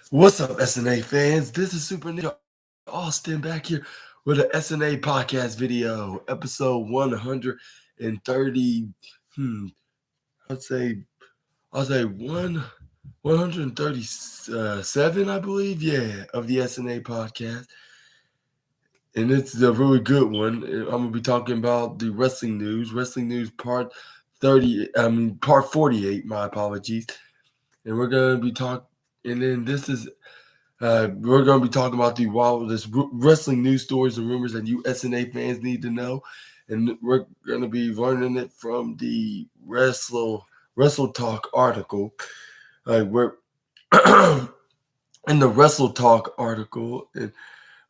What's up, SNA fans? This is Super Ninja Austin back here with an SNA podcast video, episode 130. Hmm, I'd say I'd say 137, I believe, yeah, of the SNA podcast, and it's a really good one. I'm gonna be talking about the wrestling news part 30. Part 48. My apologies, and we're gonna be talking. And then this is we're going to be talking about the wildest wrestling news stories and rumors that you SNA fans need to know. And we're going to be learning it from the Wrestle Talk article. We're in the Wrestle Talk article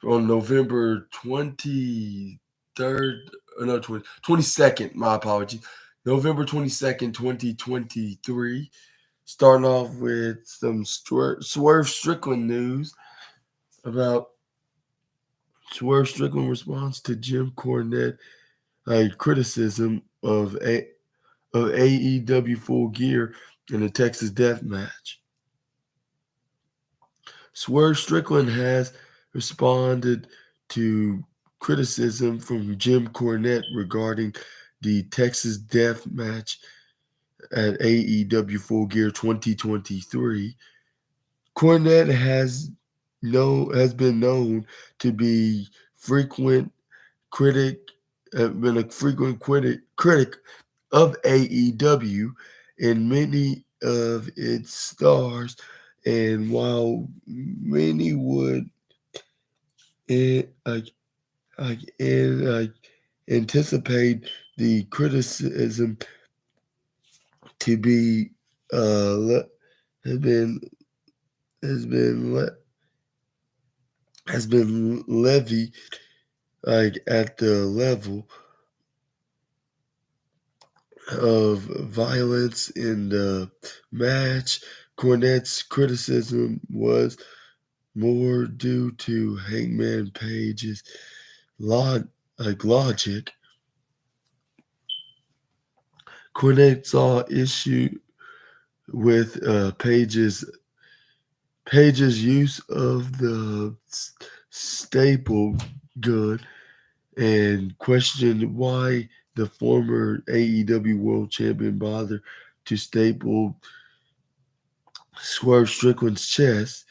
on November 23rd, no, 22nd, my apologies. November 22nd, 2023. Starting off with some Swerve Strickland news about Swerve Strickland response to Jim Cornette criticism of AEW Full Gear in the Texas Death Match. Swerve Strickland has responded to criticism from Jim Cornette regarding the Texas Death Match at AEW Full Gear 2023. Cornette has been known to be frequent critic, been a frequent critic of AEW and many of its stars. And while many would eh, like anticipate the criticism to be has been has been has been levied at the level of violence in the match. Cornette's criticism was more due to Hangman Page's logic. Cornette saw issue with Page's use of the staple gun and questioned why the former AEW World Champion bothered to staple Swerve Strickland's chest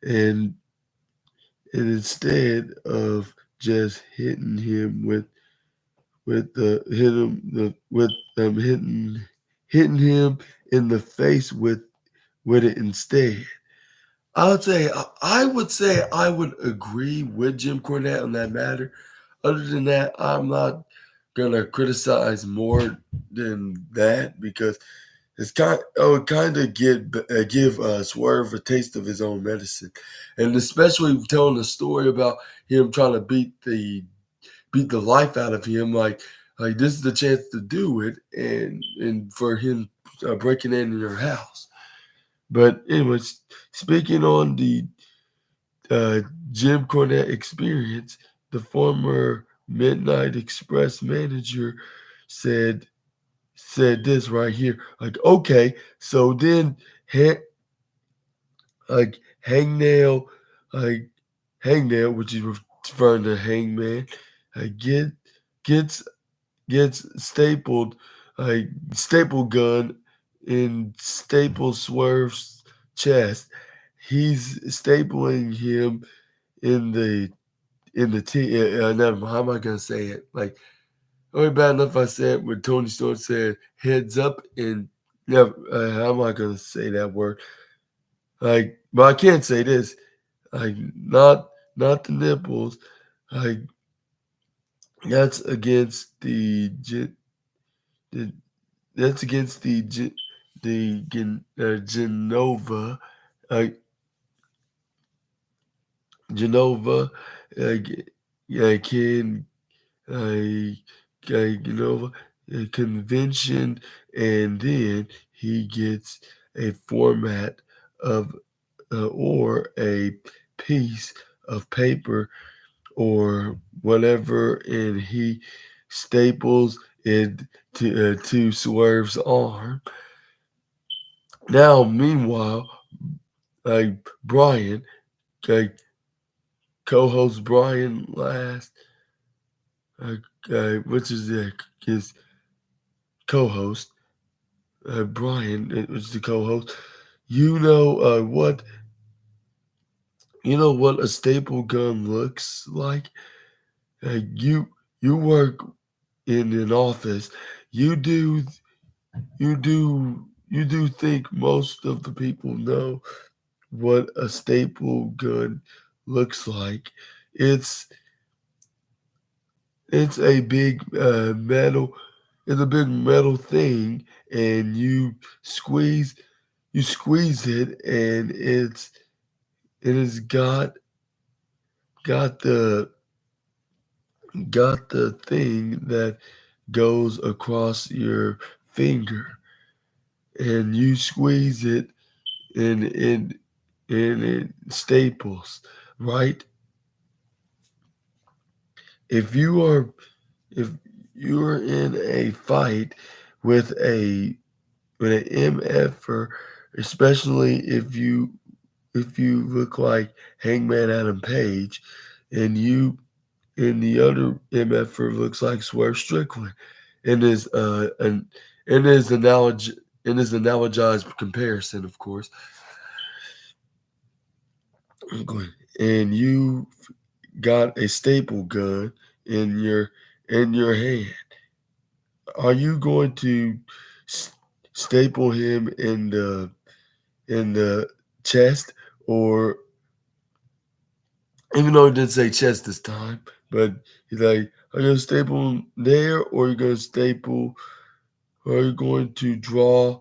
and instead of just hitting him with the hit him the with hitting him in the face with it instead. I would say I would agree with Jim Cornette on that matter. Other than that, I'm not gonna criticize more than that because I would kind of give Swerve a taste of his own medicine, and especially telling a story about him trying to beat the life out of him. Like this is the chance to do it, and for him breaking in your house. But anyways, speaking on the uh, Jim Cornette experience, the former Midnight Express manager said said this right here. Like, okay, so then like Hangnail, like Hangnail, which is referring to Hangman, get gets gets stapled, staple gun in Staple Swerve's chest. He's stapling him in the T. Never mind. How am I gonna say it? Like, only bad enough I said when Tony Storm said heads up and never. How am I gonna say that word? Like, but I can't say this. Like, not the nipples. Like, that's against the that's against Genova, uh, Genova, uh, can Genova convention, and then he gets a format of or a piece of paper or whatever, and he staples it to Swerve's arm. Now, meanwhile, Brian, like co-host Brian last, which is his co-host, Brian, it was the co-host. You know what a staple gun looks like. Uh, you you work in an office. You do you do think most of the people know what a staple gun looks like. It's it's a big metal it's a big metal thing, and you squeeze it, and it has got the got the thing that goes across your finger, and you squeeze it, and it staples, right? If you are if you're in a fight with a with an MFer, especially if you look like Hangman Adam Page, and the other MFer looks like Swerve Strickland, in his in his analogy in his analogized comparison, of course. I'm going, and you got a staple gun in your hand. Are you going to s- staple him in the chest, or even though it didn't say chest this time, but he's like, are you gonna staple him there, or are you gonna staple, or are you going to draw,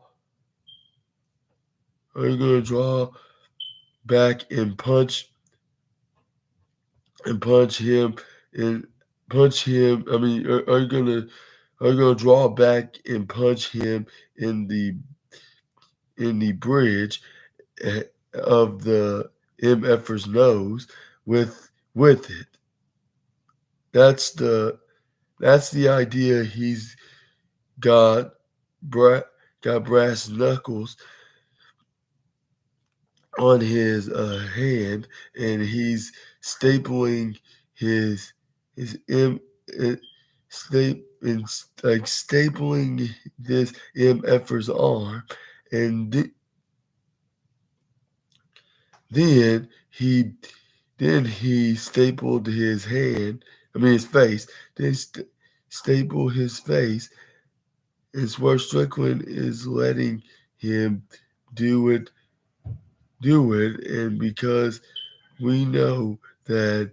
are you gonna draw back and punch him and punch him? I mean, are you gonna draw back and punch him in the bridge eh, of the MFer's nose with it? That's the idea. He's got bra- got brass knuckles on his hand, and he's stapling his uh, like stapling this MFer's arm, and then he stapled his hand. I mean his face. Then staple his face, and Swerve Strickland is letting him do it, and because we know that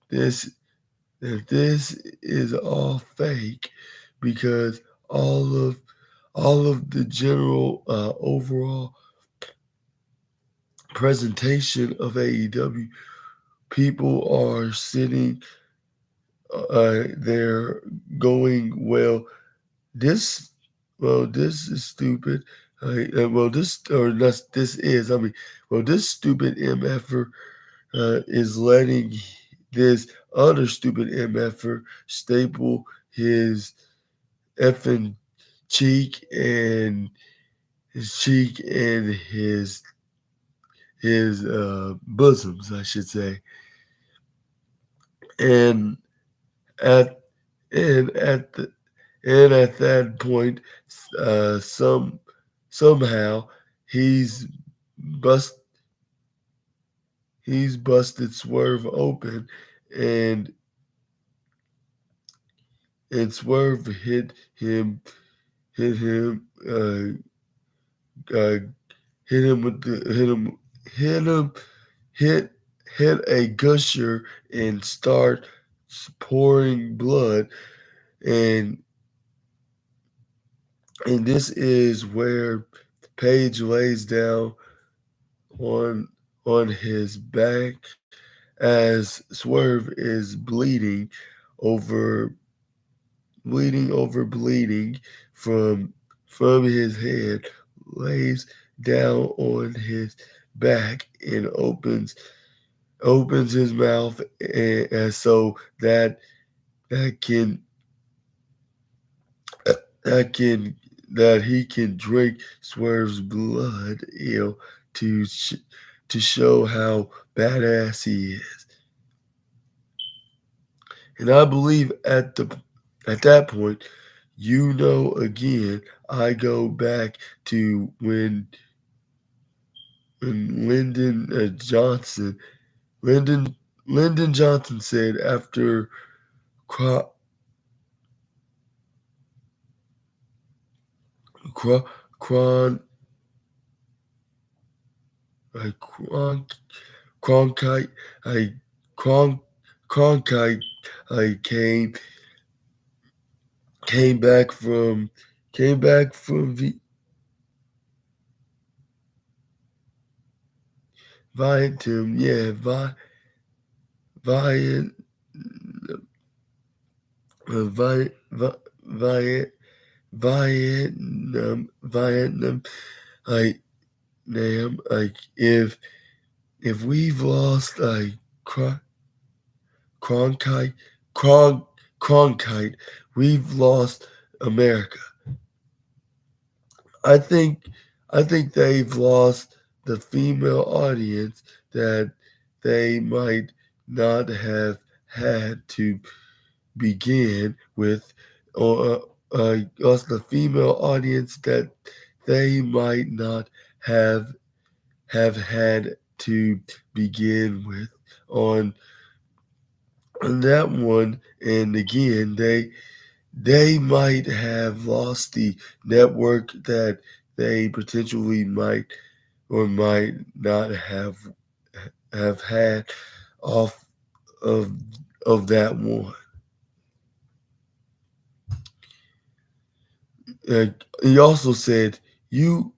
this this is all fake, because all of all of the general overall presentation of AEW, people are sitting there going, this this is stupid. This stupid MFer is letting this other stupid MFer staple his effing cheek and his bosoms, I should say. And at and at the and at that point, somehow he's bust he's busted Swerve open, and Swerve hit him uh, hit him with the hit him hit hit a gusher and start pouring blood, and this is where Page lays down on his back as Swerve is over bleeding from his head, lays down on his back and opens his mouth, and so that can that can that he can drink Swerve's blood. to to show how badass he is. And I believe at that point, again, I go back to when Lyndon Lyndon Johnson said after Cron, Cron, Cron, like Cronkite, I Cron, Cronkite, I came back from came back from Vietnam, yeah, Viet, Viet, Viet, Vietnam, like, damn, like if we've lost like Cronkite, Cronkite, we've lost America. I think I think they've lost the female audience that they might not have had to begin with, or lost the female audience that they might not have had to begin with on that one. And again, they might have lost the network that they potentially might or might not have had off of that one. He also said, "You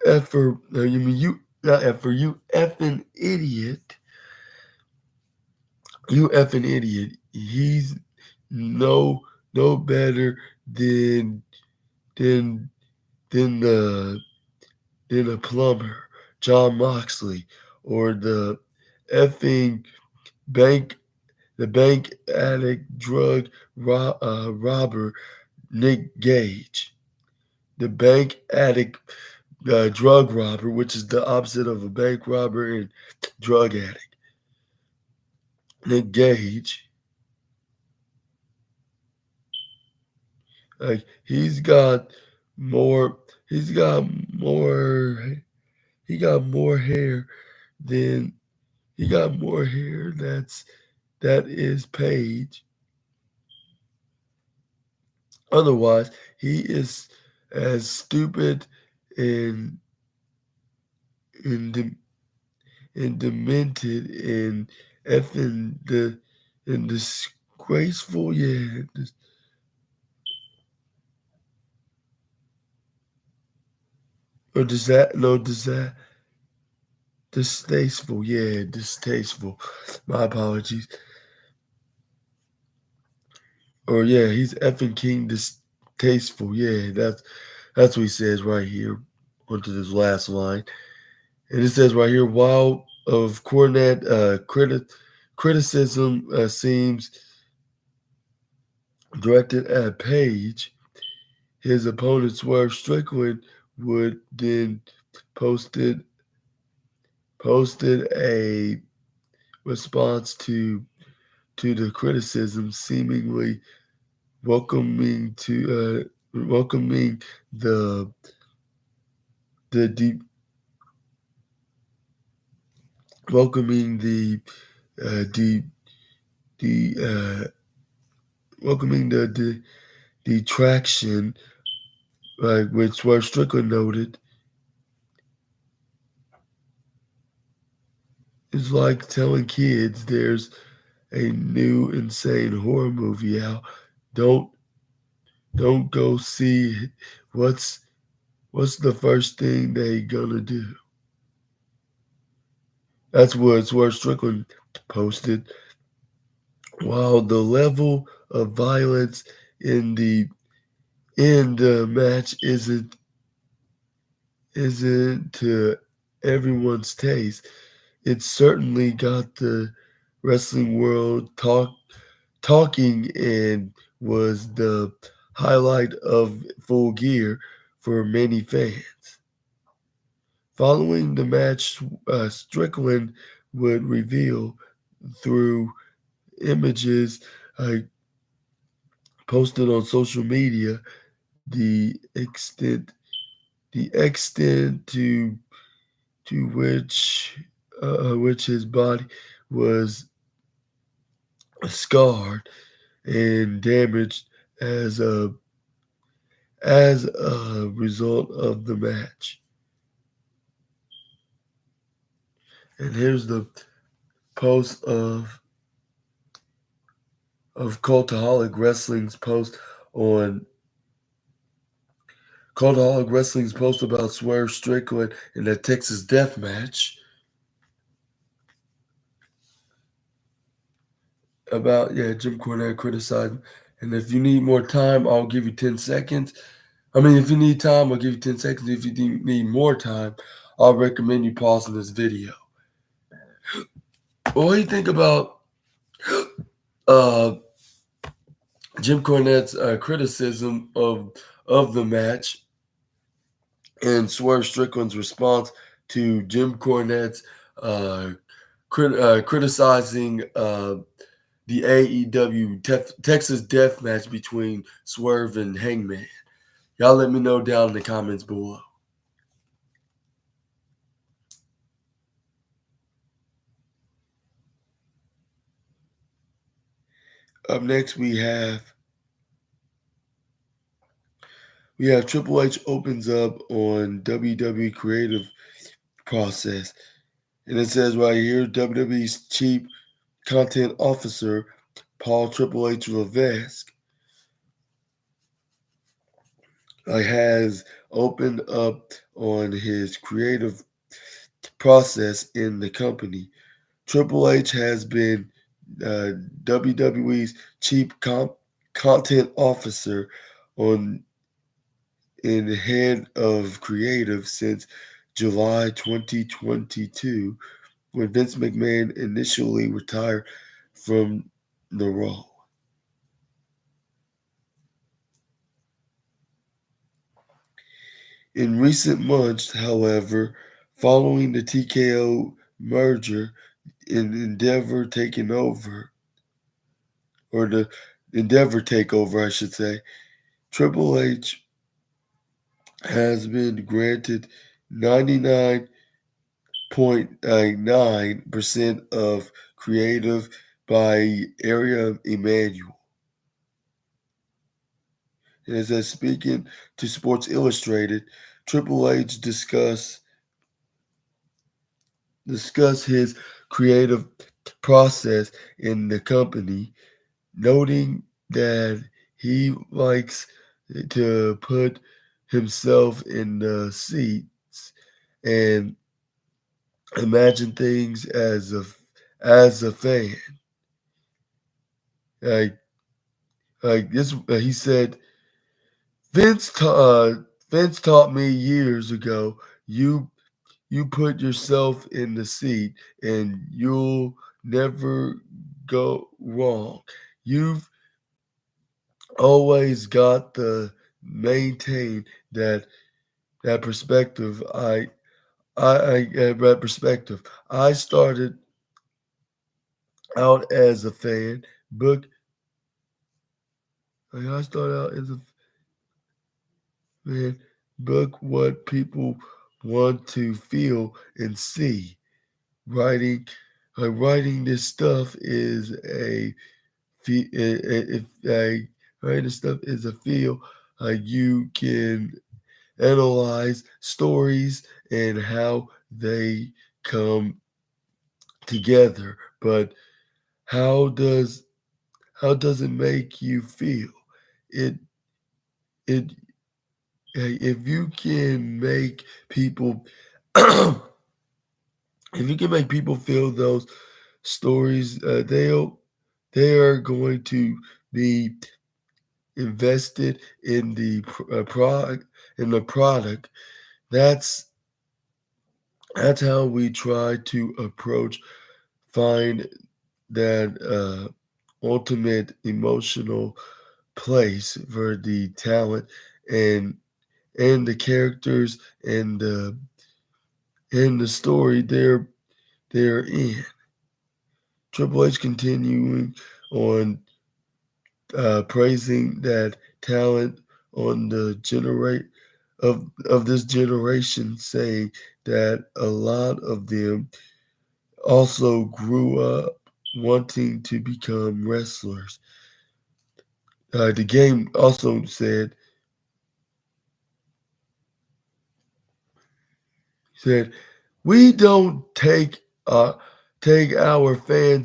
effer, you mean you not effer, you effing idiot, you effing idiot. He's no better than than than the than a plumber, John Moxley, or the effing bank bank addict robber Nick Gage, the bank addict drug robber, which is the opposite of a bank robber and drug addict. Nick Gage, like more, he's got more, he got more hair than that is Page. Otherwise, he is as stupid and and, de- and demented and effing and disgraceful. Yeah, or does that no does that distasteful? Yeah, distasteful. My apologies. Or yeah, he's effing king distasteful. Yeah, that's what he says right here onto this last line. And it says right here, while of Cornette criticism seems directed at Page, his opponent Swerve Strickland would then posted posted a response to the criticism, seemingly welcoming the the deep welcoming the the welcoming the detraction, which was Strickland noted, is like telling kids there's a new insane horror movie out. Don't don't go see it. What's the first thing they gonna do? That's what Strickland posted. While the level of violence in the match isn't to everyone's taste, it certainly got the wrestling world talking and was the highlight of Full Gear for many fans. Following the match, Strickland would reveal through images posted on social media the extent to which his body was scarred and damaged as a result of the match. And here's the post of Cultaholic Wrestling's post on Cultaholic Wrestling's post about Swerve Strickland in that Texas Death Match. About Jim Cornette criticizing. And if you need more time, I'll give you 10 seconds. I mean, if you need time, I'll give you 10 seconds. If you need more time, I'll recommend you pausing this video. What do you think about uh, Jim Cornette's criticism of the match and Swerve Strickland's response to Jim Cornette's criticizing the AEW Texas Death Match between Swerve and Hangman? Y'all let me know down in the comments below. Up next, we have Triple H opens up on WWE creative process. And it says right here, WWE's chief content officer, Paul Triple H Levesque, has opened up on his creative process in the company. Triple H has been WWE's chief content officer and head of creative since July 2022, when Vince McMahon initially retired from the role. In recent months, however, following the TKO merger and Endeavor takeover, I should say, Triple H has been granted 99.9% of creative by Area Emanuel. And as I speaking to Sports Illustrated, Triple H discuss his creative process in the company, noting that he likes to put himself in the seats and imagine things as a fan. Like this, he said, Vince taught me years ago. You put yourself in the seat, and you'll never go wrong. You've always got to maintain that perspective. That perspective. I started out as a fan, but I started out as a fan, book what people want to feel and see. Writing this stuff is a if writing this stuff is a feel. You can analyze stories and how they come together, but how does it make you feel? It it if you can make people if you can make people feel those stories, they are going to be invested in the product. That's how we try to find that ultimate emotional place for the talent and the characters and and the story they're in. Triple H continuing on praising that talent on the generate of this generation, saying that a lot of them also grew up wanting to become wrestlers. The game also said we don't take our fan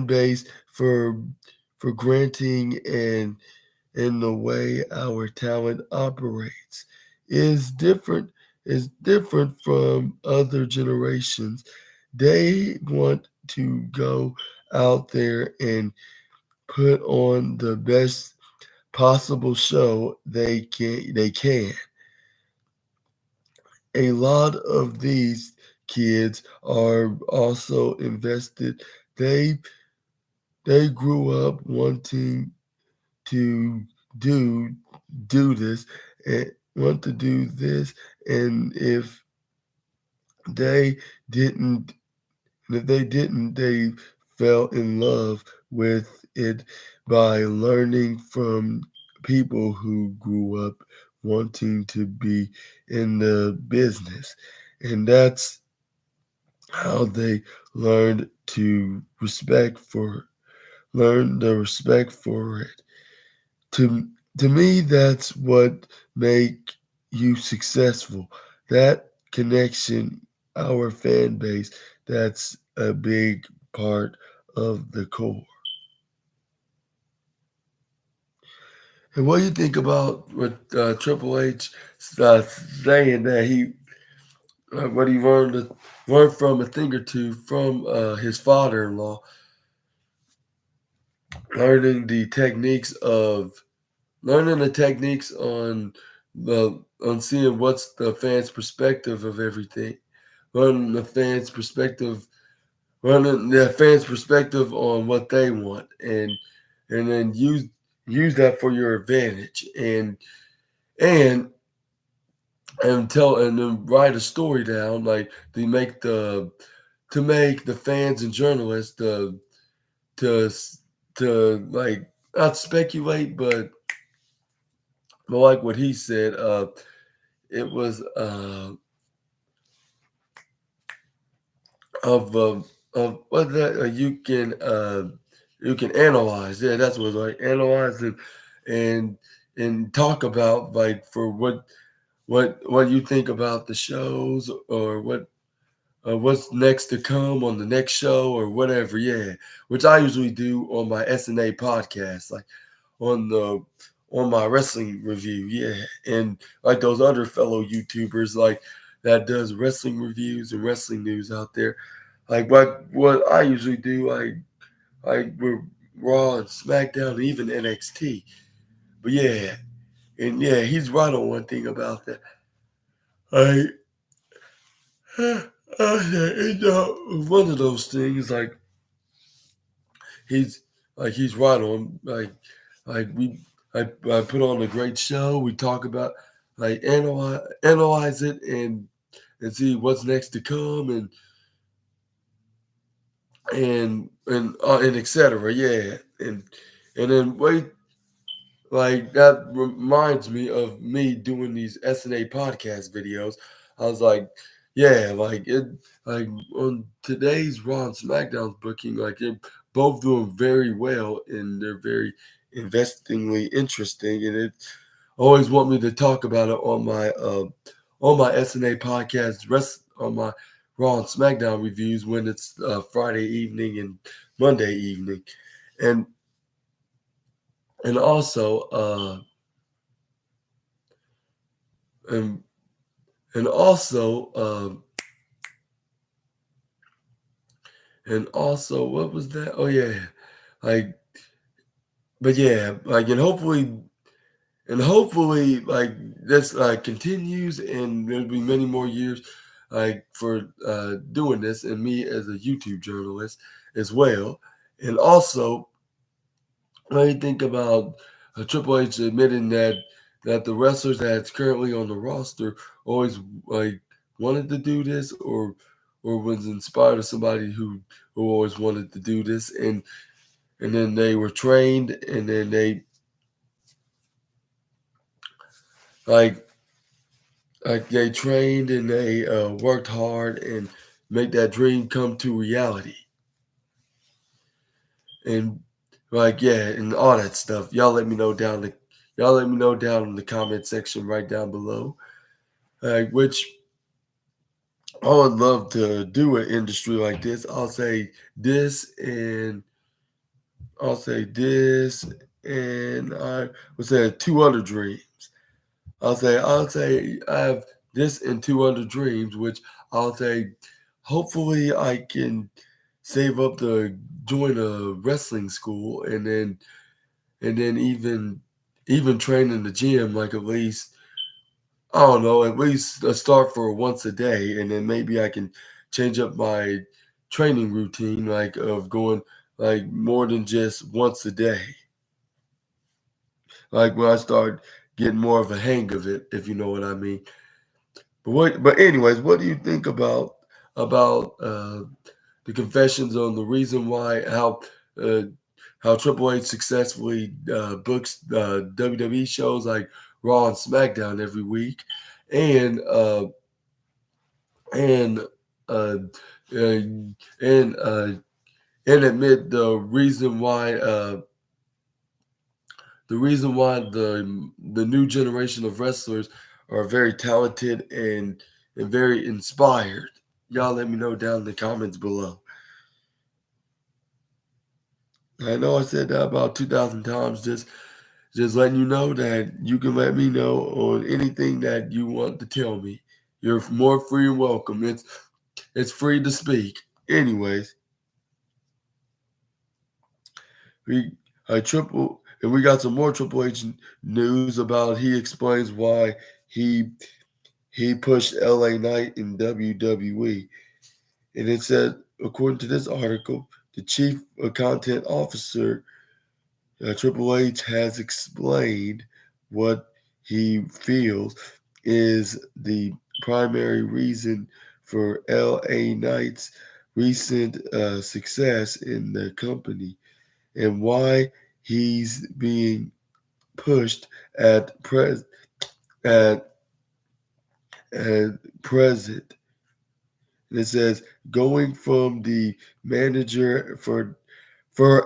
base for granting, and in the way our talent operates is different from other generations. They want to go out there and put on the best possible show they can. A lot of these kids are also invested. They grew up wanting to do do this and want to do this, and they didn't if they didn't, they fell in love with it by learning from people who grew up wanting to be in the business. And that's how they learned to learn the respect for it. To me, that's what make you successful. That connection, our fan base, that's a big part of the core. And what do you think about what Triple H saying that what he learned from a thing or two from his father-in-law, learning the techniques of learning the techniques on seeing what's the fans' perspective of everything, learning the fans' perspective, learning the fans' perspective on what they want, and then use that for your advantage, and and then write a story down like to make the fans and journalists to to like not speculate, but like what he said, it was of what that you can analyze. Yeah, that's what it's like, analyze it and and talk about like for what you think about the shows or what's next to come on the next show or whatever. Yeah, which I usually do on my SNA podcast, like on the on my wrestling review. Yeah, and like those other fellow YouTubers like that does wrestling reviews and wrestling news out there. Like what I usually do, like with Raw and SmackDown and even NXT. But yeah, and yeah, he's right on one thing about that. I, one of those things he's he's right on like I put on a great show. We talk about like analyze it and see what's next to come and etc. Yeah, and then wait, like that reminds me of me doing these SNA podcast videos. I was like, yeah, like it, like on today's Raw and SmackDown's booking, like it both doing very well and they're very investingly interesting, and it always want me to talk about it on my SNA podcast, rest on my Raw and SmackDown reviews when it's Friday evening and Monday evening, and and also and and also what was that? Oh yeah, like but yeah, like and hopefully like this continues and there'll be many more years like for doing this and me as a YouTube journalist as well. And also when you think about Triple H admitting that the wrestlers that's currently on the roster always like wanted to do this, or was inspired of somebody who always wanted to do this, and then they were trained, and then they like they trained and they worked hard and make that dream come to reality. And and all that stuff. Y'all let me know down in the comment section right down below. Which I would love to do an industry like this. This and I'll say this and I would say 200 dreams. I'll say I have this and 200 dreams, which I'll say hopefully I can save up to join a wrestling school, and then even train in the gym, like at least I don't know, at least a start for once a day, and then maybe I can change up my training routine, like of going like more than just once a day. Like when I start getting more of a hang of it, if you know what I mean. But anyways, what do you think about the confessions on the reason why uh, how Triple H successfully books WWE shows like Raw and SmackDown every week, and uh, and uh, uh, and and admit the reason why the new generation of wrestlers are very talented and very inspired. Y'all let me know down in the comments below. I know I said that about 2,000 times. Just letting you know that you can let me know on anything that you want to tell me. You're more free and welcome. It's free to speak. Anyways, we triple and we got some more Triple H news about he explains why he he pushed LA Knight in WWE. And it said, according to this article, the chief content officer Triple H has explained what he feels is the primary reason for LA Knight's recent success in the company and why he's being pushed at at at present. And it says going from the manager for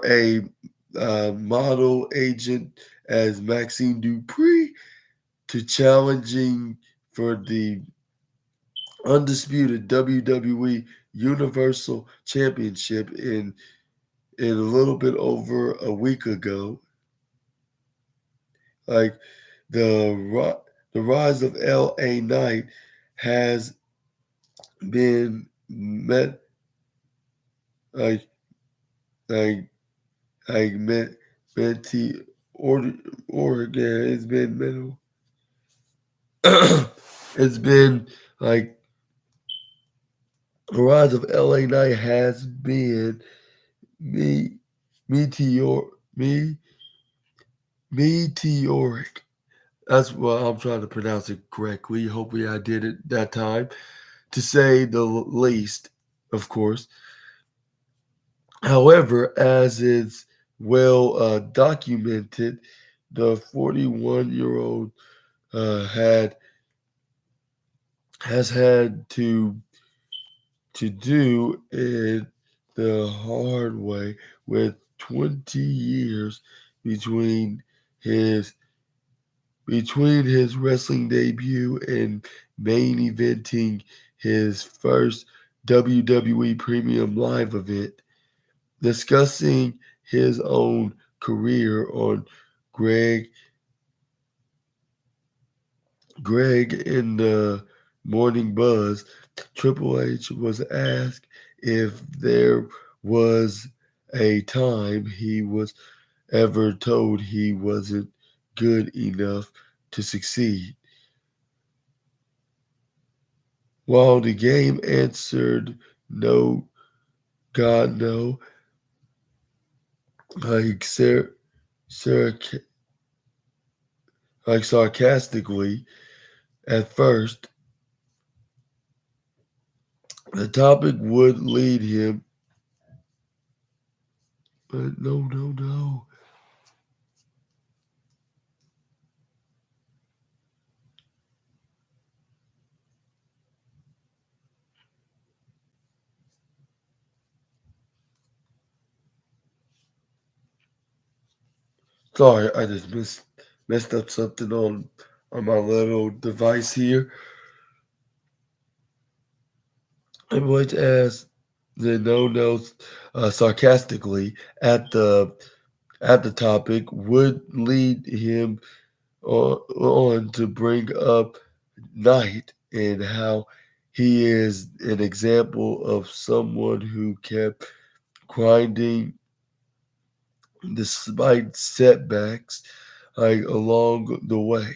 a model agent as Maxine Dupree to challenging for the undisputed WWE Universal Championship in a little bit over a week ago. Like the rise of LA Knight has been met like like like Menti Oregon. It's been mental. It's been like the rise of LA Knight has been me meteor me meteoric. That's what I'm trying to pronounce it correctly. Hopefully I did it that time. To say the least, of course. However, as it's well documented, the 41-year-old had has had to do it the hard way with 20 years between his wrestling debut and main eventing his first WWE Premium Live event, discussing his own career on Greg in the Morning Buzz. Triple H was asked if there was a time he was ever told he wasn't good enough to succeed. While the game answered no, God no, like like sarcastically at first, The topic would lead him. But no. Sorry, I just messed up something on my little device here. I'm going to ask the no sarcastically at the topic would lead him on to bring up Knight and how he is an example of someone who kept grinding despite setbacks along the way.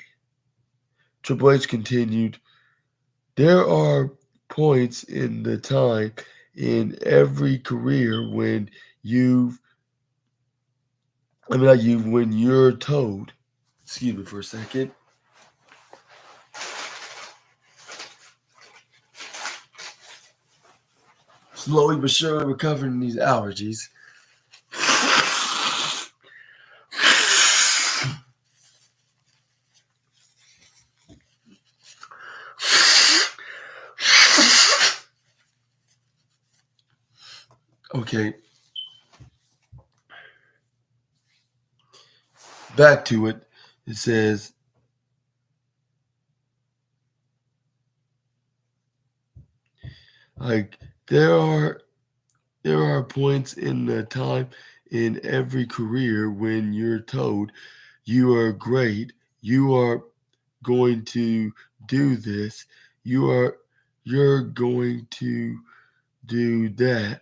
Triple H continued, there are points in the time in every career when when you're told, excuse me for a second, slowly but surely recovering these allergies. Okay, back to it. It says, like, there are points in the time in every career when you're told you are great, you are going to do this, you're going to do that,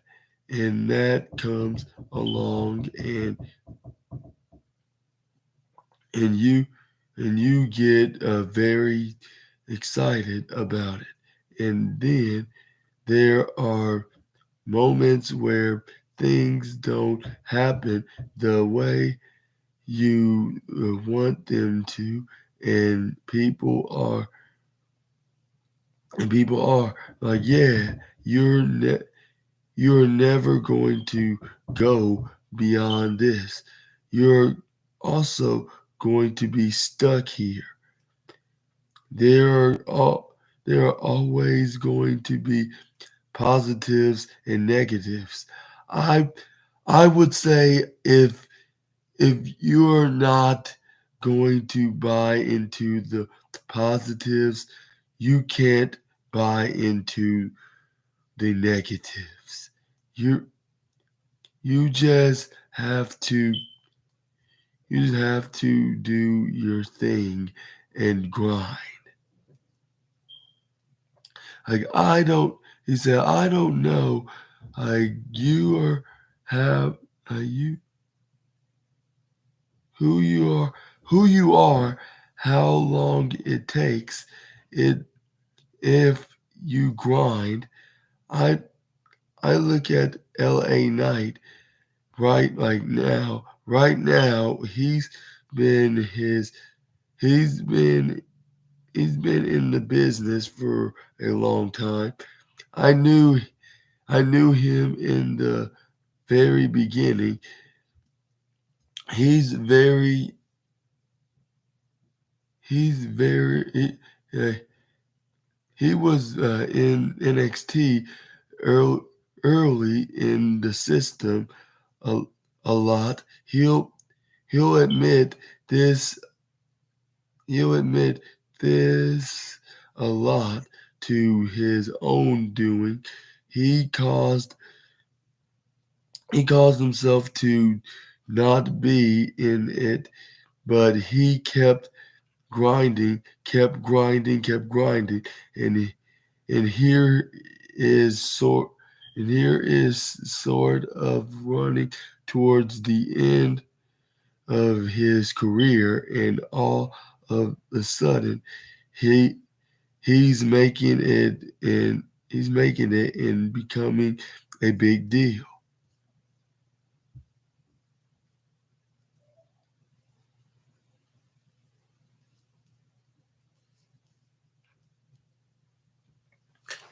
and that comes along and you and you get very excited about it. And then there are moments where things don't happen the way you want them to, and people are like, yeah, you're never going to go beyond this. You're also going to be stuck here. There are there are always going to be positives and negatives. I I would say if you're not going to buy into the positives, you can't buy into the negatives. You you just have to do your thing and grind. Like I don't he said, I don't know. Like you are have you who you are, how long it takes. It if you grind. I I look at LA Knight right now been his he's been he's been in the business for a long time. I knew I knew him in the very beginning. He's very uh, he was in NXT early early in the system a, a lot. He'll admit this he'll admit this a lot to his own doing. He caused he caused himself to not be in it, but he kept grinding, and and here is sort and here is sort of running towards the end of his career, and all of a sudden he he's making it and becoming a big deal.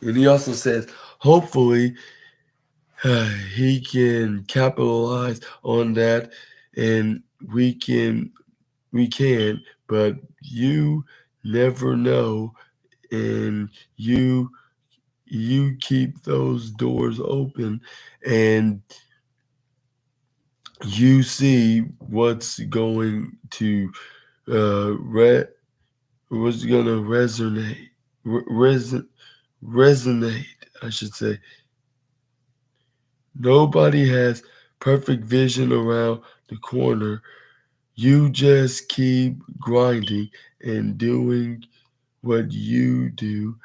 And he also says hopefully he can capitalize on that, and we can, but you never know, and you keep those doors open, and you see uh re- what's going to re- reson- resonate, I should say. Nobody has perfect vision around the corner. You just keep grinding and doing what you do,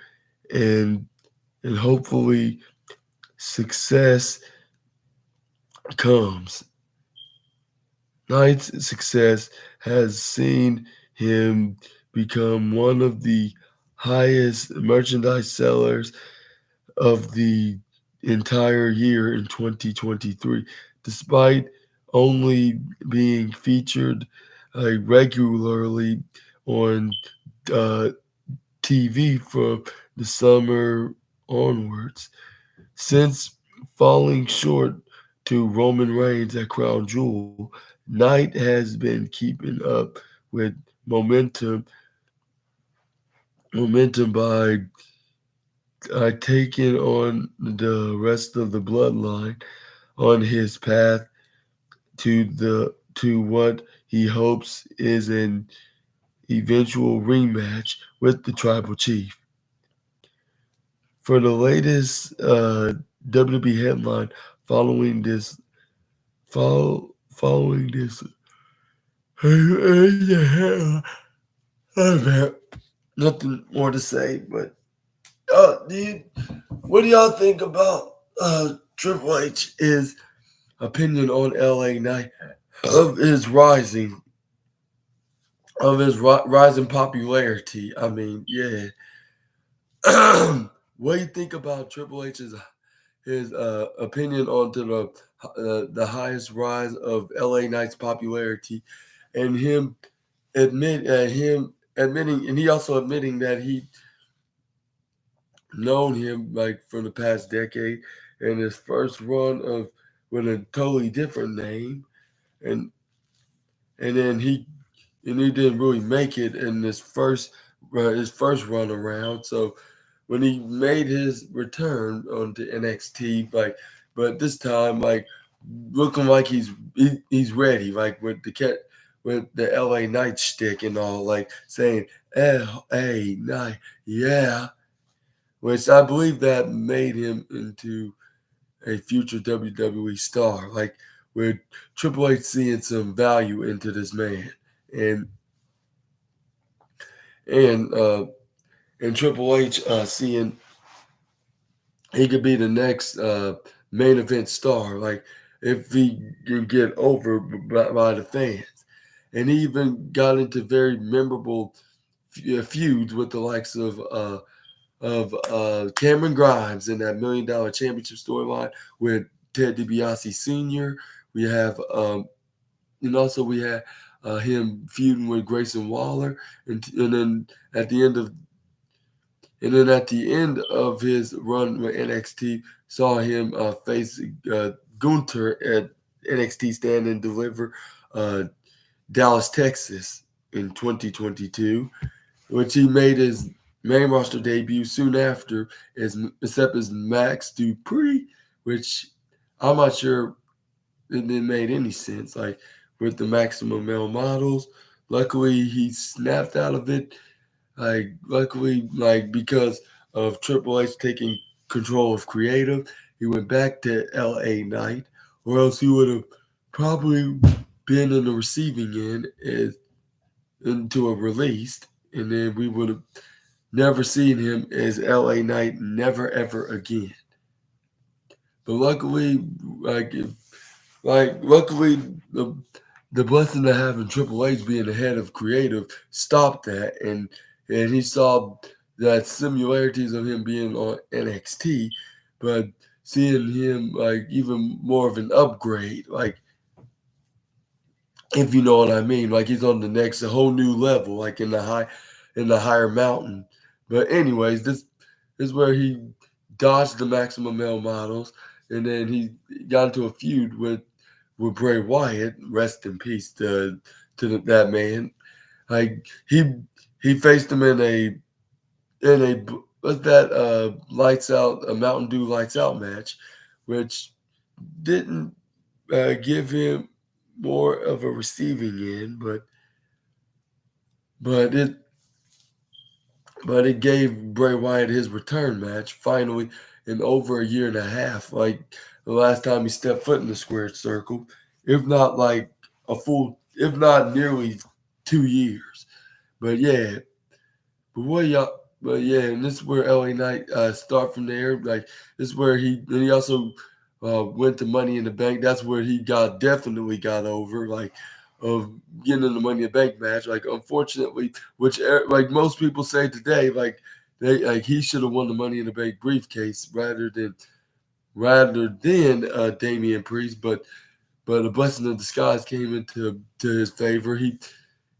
and hopefully success comes. Knight's success has seen him become one of the highest merchandise sellers of the entire year in 2023, despite only being featured regularly on uh, TV from the summer onwards. Since falling short to Roman Reigns at Crown Jewel, Knight has been keeping up with momentum by taking on the rest of the bloodline on his path to what he hopes is an eventual rematch with the tribal chief. For the latest WWE headline following this following this nothing more to say, but dude, what do y'all think about Triple H's opinion on LA Knight, of his rising popularity? I mean, yeah. What do you think about Triple H's his opinion onto the highest rise of LA Knight's popularity, and him admitting, and he also admitting that he known him like for the past decade, and his first run of with a totally different name, and then he didn't really make it in his first run around. So when he made his return onto NXT, but this time looking like he's ready, like with the LA Knight stick and all, like saying LA Knight, yeah, which I believe that made him into a future WWE star, like with Triple H seeing some value into this man, and and uh, and Triple H seeing he could be the next main event star, like if he can get over by the fans, and he even got into very memorable feuds with the likes of Cameron Grimes in that $1 Million Championship storyline with Ted DiBiase Sr. We have, and also we had him feuding with Grayson Waller, and then at the end of his run with NXT, saw him face Gunther at NXT Stand and Deliver, uh, Dallas, Texas, in 2022, which he made his main roster debut soon after, except as Max Dupree, which I'm not sure it didn't make any sense. Like with the Maximum Male Models, luckily he snapped out of it. Luckily, because of Triple H taking control of creative, he went back to LA Knight, or else he would have probably been in the receiving end into a released, and then we would have never seen him as LA Knight, never ever again. But luckily, luckily the blessing of having Triple H being the head of creative stopped that, and he saw that similarities of him being on NXT, but seeing him like even more of an upgrade, like if you know what I mean, like he's on the next a whole new level, like in the higher mountain. But anyways, this is where he dodged the Maximum Male Models, and then he got into a feud with Bray Wyatt. Rest in peace that man. Like he faced him in a what's that lights out a Mountain Dew lights out match, which didn't give him more of a receiving end, but it but it gave Bray Wyatt his return match finally in over a year and a half. Like the last time he stepped foot in the squared circle, if not like if not nearly 2 years. But yeah, but what y'all? But yeah, and this is where LA Knight start from there. Like this is where he also went to Money in the Bank. That's where he definitely got over. Like of getting in the Money in the Bank match. Like unfortunately, which like most people say today, he should have won the Money in the Bank briefcase rather than Damian Priest. But a blessing in disguise came into his favor.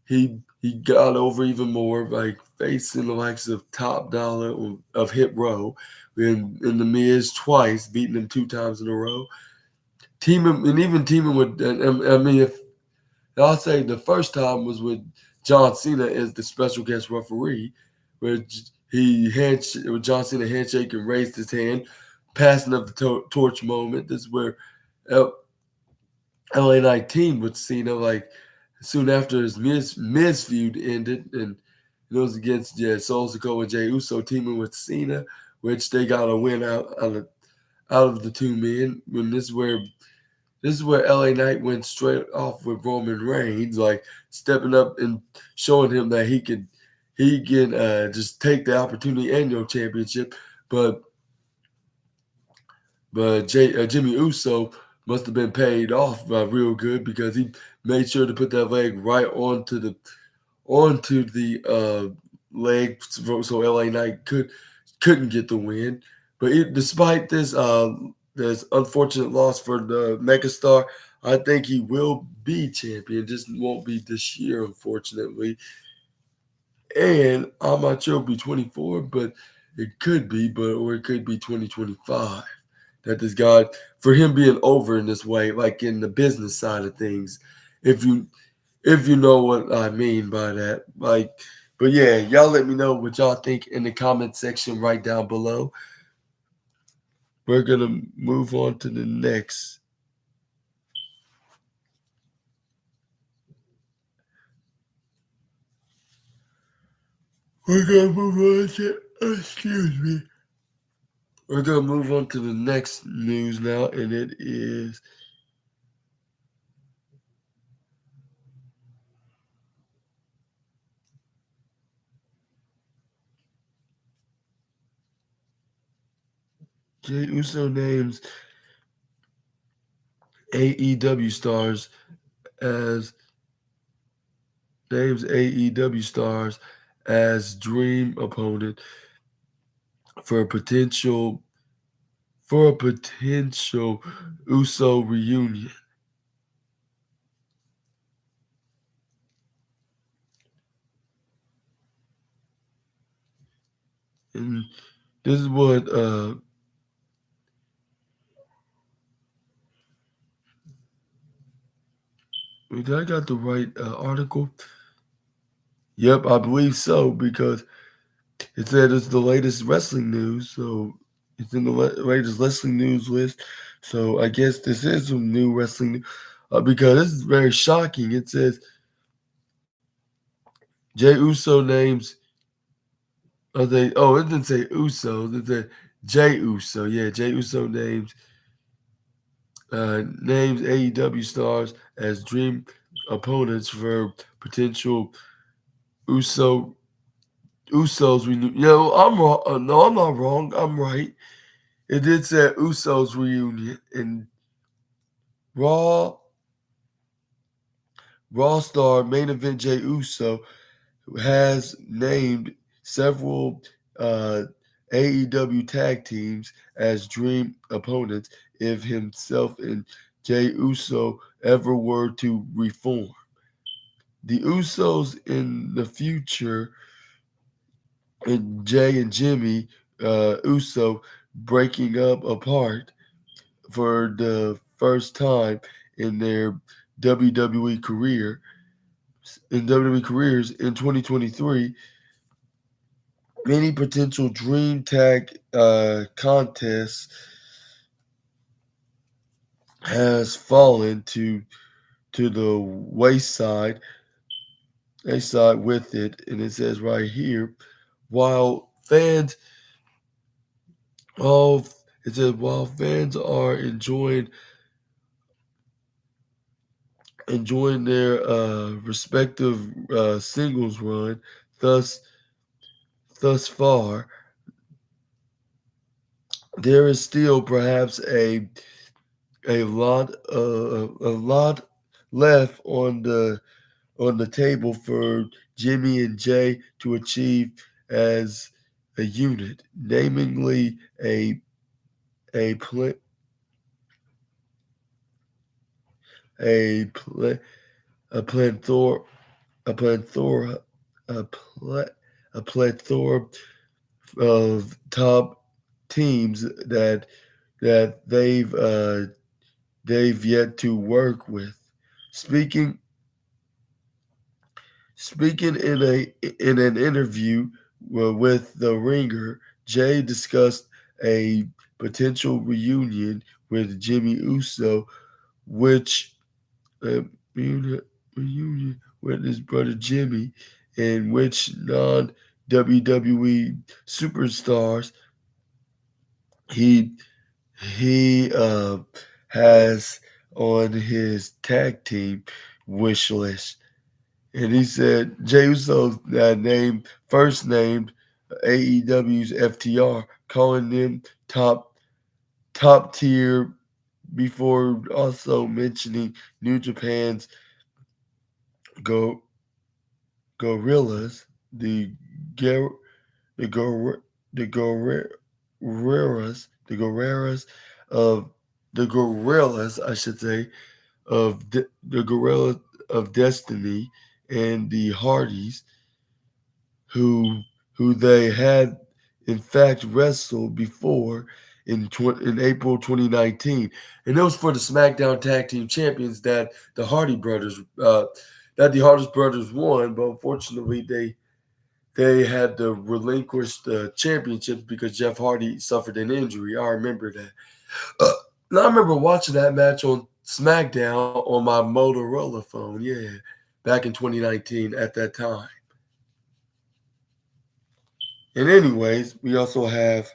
He got over even more by facing the likes of Top Dollar of Hit Row in the Miz twice, beating him 2 times in a row. Teaming with, I mean, if I'll say the first time was with John Cena as the special guest referee, where John Cena handshake and raised his hand, passing of the torch moment. This is where LA Knight teamed with Cena like soon after his Miz feud ended, and it was against Solo Sikoa and Jey Uso teaming with Cena, which they got a win out of the two men. When this is where LA Knight went straight off with Roman Reigns, like stepping up and showing him that he can just take the opportunity and your championship, but Jimmy Uso must have been paid off real good because he made sure to put that leg right onto the leg so LA Knight couldn't get the win. But despite this unfortunate loss for the megastar, I think he will be champion. Just won't be this year, unfortunately. And I'm not sure it'll be 24, but it could be, or it could be 2025. That this guy, for him being over in this way, like in the business side of things, if you know what I mean by that. Like, but yeah, y'all let me know what y'all think in the comment section right down below. We're gonna move on to the next. We're gonna move on to excuse me. We're gonna move on to the next news now, and it is Jey Uso AEW stars as names AEW stars as dream opponent for a potential Uso reunion. And this is what did I got the right article? Yep, I believe so because it said it's the latest wrestling news, so it's in the latest wrestling news list. So I guess this is some new wrestling because this is very shocking. It says Jey Uso names. It didn't say Uso. It said Jey Uso. Yeah, Jey Uso names AEW stars as dream opponents for potential Uso Usos reunion. I'm wrong. No, I'm not wrong. I'm right. It did say Usos reunion and Raw Raw star main event Jey Uso has named several AEW tag teams as dream opponents if himself and Jey Uso ever were to reform. The Usos in the future and Jay and Jimmy Uso breaking up apart for the first time in their WWE career in WWE careers in 2023. Many potential Dream Tag contests has fallen to the wayside with it, and it says right here, while fans all it says while fans are enjoying their respective singles run thus thus far, there is still perhaps a lot left on the table for Jimmy and Jay to achieve as a unit, namely a pl- a pl- a plethora a plethora a pl- a plethora of top teams that they've yet to work with. Speaking Speaking in an interview with The Ringer, Jay discussed a potential reunion with Jimmy Uso, which uh, reunion with his brother Jimmy, in which non WWE superstars he he has on his tag team wish list. And he said Jey Uso first named AEW's FTR, calling them top tier before also mentioning New Japan's go gorillas, the Gar- the Gor- the gorillas of the gorillas, I should say, the gorillas of Destiny and the Hardys, who they had in fact wrestled before in April 2019, and it was for the SmackDown Tag Team Champions that the Hardy brothers won, but unfortunately they had to relinquish the championships because Jeff Hardy suffered an injury. I remember that. Uh, and I remember watching that match on SmackDown on my Motorola phone. Yeah, back in 2019 at that time. And anyways, we also have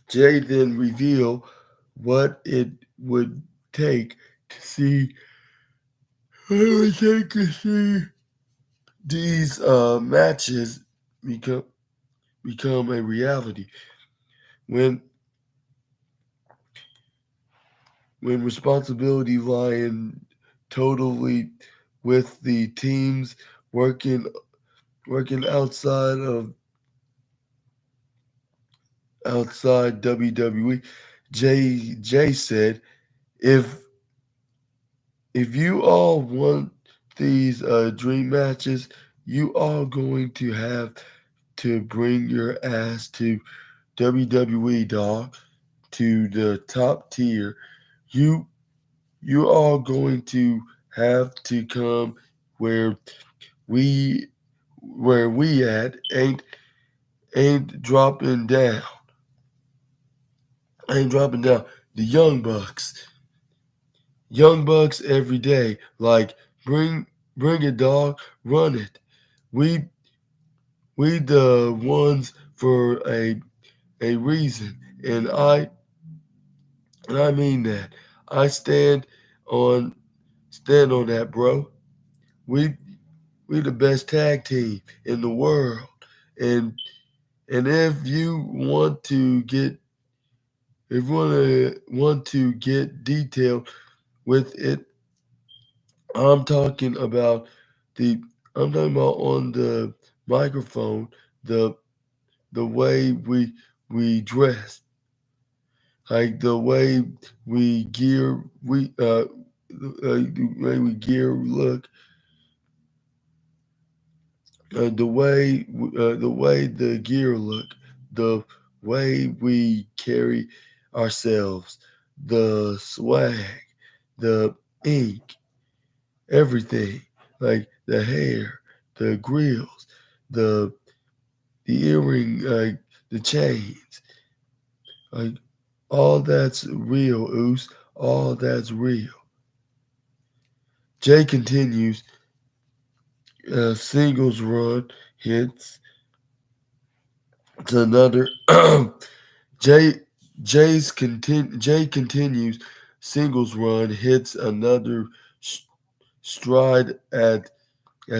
Jay then reveal what it would take to see what it would take to see these matches become become a reality. When responsibility lying totally with the teams working outside WWE. Jay said, if you all want these dream matches, you all going to have to bring your ass to WWE, dog, to the top tier. You all going to have to come where we at ain't dropping down. Ain't dropping down. The Young Bucks every day. Like bring it, dog. Run it. We the ones for a reason, and I mean that. I on stand on that, bro. We the best tag team in the world, and if you want to get detailed with it, I'm talking about the on the microphone the way we dress, like the way we gear the way we gear look, the way the gear look. the way we carry ourselves, the swag, the ink, everything, like the hair, the grills, the earring, the chains, like all that's real, Oos. All that's real. Jay continues, singles run hits to another. Jay Jay continues singles run hits another stride at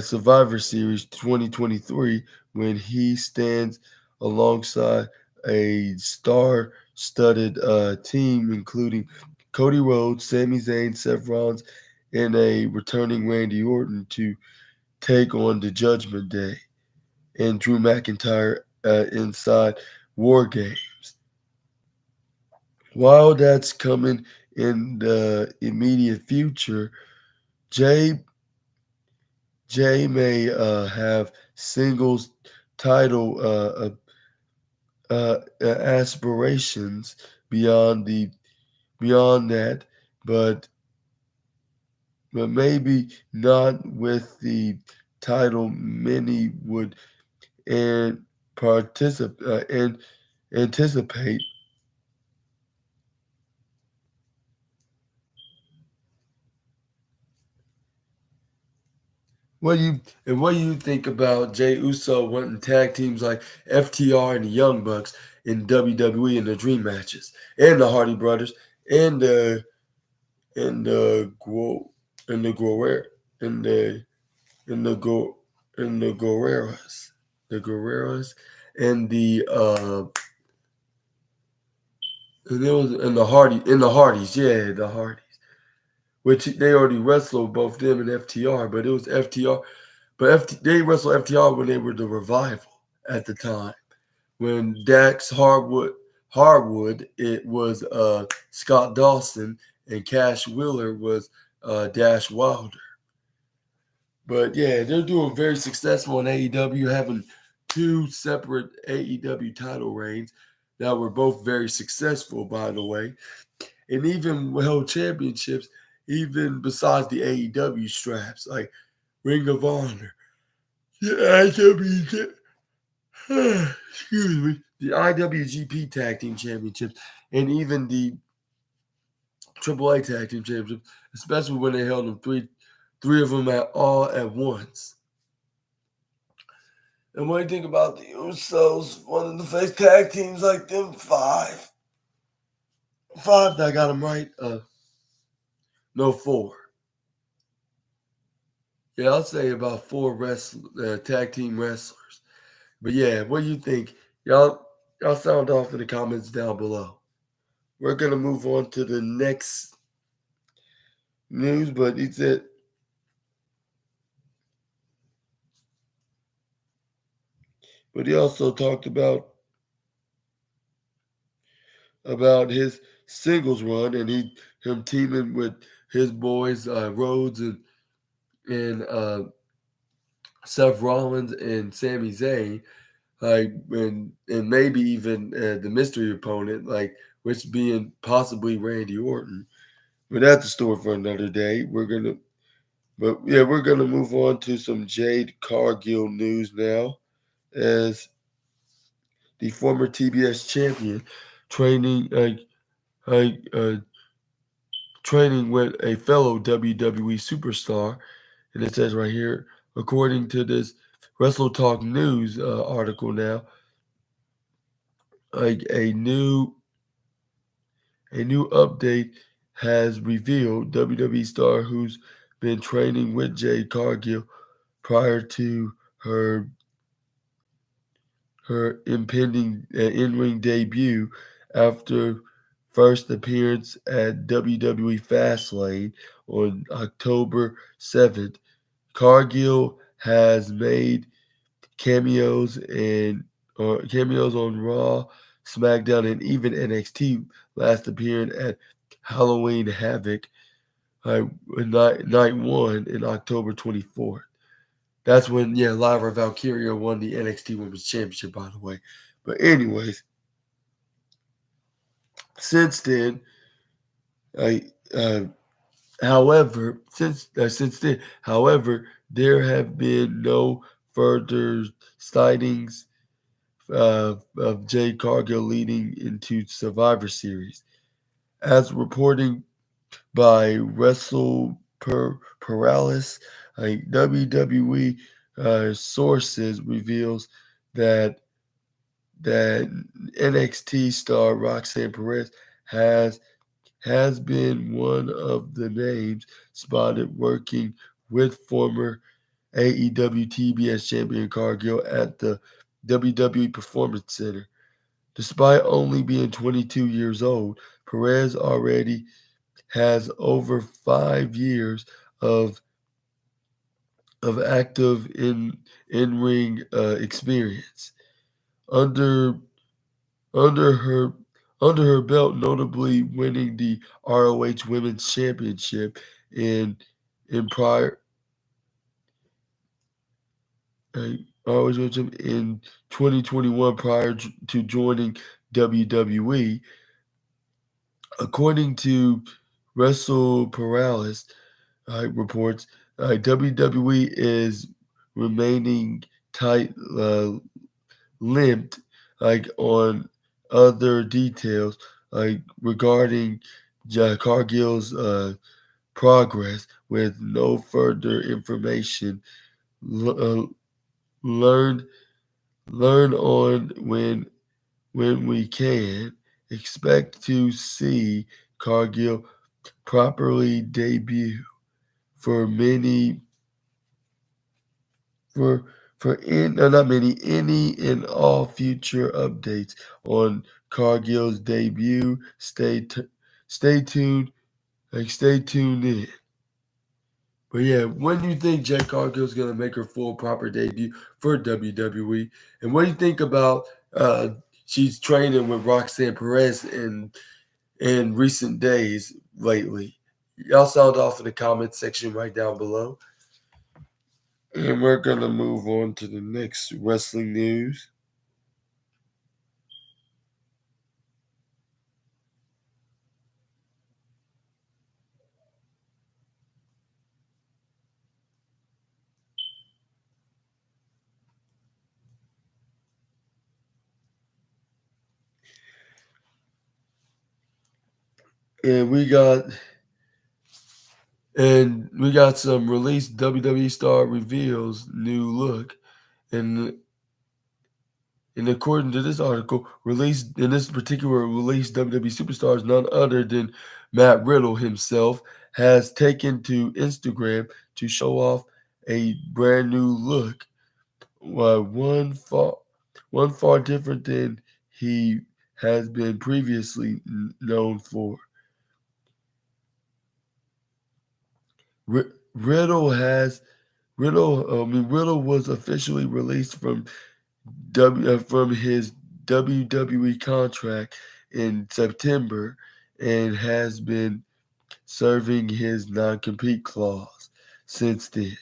Survivor Series 2023 when he stands alongside a star-studded team including Cody Rhodes, Sami Zayn, Seth Rollins, and a returning Randy Orton to take on the Judgment Day and Drew McIntyre inside War Games. While that's coming in the immediate future, Jay may have singles title aspirations beyond that, but maybe not with the title many would and and anticipate. What do you think about Jay Uso wanting tag teams like FTR and the Young Bucks in WWE in the Dream matches, and the Hardy Brothers, and the and the Guo and the Guerrero and the Go and the Guerreros, and the and it was and the Hardys, yeah, the Hardys, which they already wrestled both them and FTR, but it was FTR. But they wrestled FTR when they were the Revival at the time. When Dax Harwood, it was Scott Dawson, and Cash Wheeler was Dash Wilder. But yeah, they're doing very successful in AEW, having two separate AEW title reigns that were both very successful, by the way, and even held championships, even besides the AEW straps, like Ring of Honor, the IWGP, excuse me, the IWGP Tag Team Championships, and even the AAA Tag Team Championships, especially when they held them three of them at once. And what do you think about the Usos? One of the face tag teams like them, five that got them right. No, four. Yeah, I'll say about four tag team wrestlers. But yeah, what do you think? Y'all sound off in the comments down below. We're gonna move on to the next news, but he said, but he also talked about his singles run and him teaming with his boys Rhodes and Seth Rollins and Sami Zayn, like and maybe even the mystery opponent, like which being possibly Randy Orton. But that's a story for another day. We're gonna move on to some Jade Cargill news now, as the former TBS champion training training with a fellow WWE superstar. And it says right here, according to this Wrestle Talk News article now, like a new update has revealed WWE star who's been training with Jade Cargill prior to her impending in-ring debut after first appearance at WWE Fastlane on October 7th. Cargill has made cameos cameos on Raw, SmackDown, and even NXT. Last appearing at Halloween Havoc, night one in October 24th. That's when Lyra Valkyria won the NXT Women's Championship, by the way. But anyways, since then, I since then, however, there have been no further sightings of Jade Cargill leading into Survivor Series, as reporting by Wrestle Paralysis. WWE sources reveals that that NXT star Roxanne Perez has has been one of the names spotted working with former AEW TBS champion Cargill at the WWE Performance Center. Despite only being 22 years old, Perez already has over 5 years of active in ring experience under under her under her belt, notably winning the ROH Women's Championship in in prior ROH Women's Championship in 2021 prior to joining WWE. According to Wrestle Paralysis reports, WWE is remaining tight lipped on other details regarding Cargill's progress, with no further information l- learned on when we can expect to see Cargill properly debut for many for in not many any and all future updates on Cargill's debut. Stay tuned, stay tuned in. But yeah, when do you think Jade Cargill's gonna make her full proper debut for WWE? And what do you think about she's training with Roxanne Perez in recent days lately? Y'all sound off in the comments section right down below. And we're going to move on to the next wrestling news. And we got some released WWE star reveals new look. And according to this article, released in this particular release, WWE superstars, none other than Matt Riddle himself, has taken to Instagram to show off a brand new look. One far different than he has been previously known for. Riddle has Riddle was officially released from his WWE contract in September and has been serving his non-compete clause since then.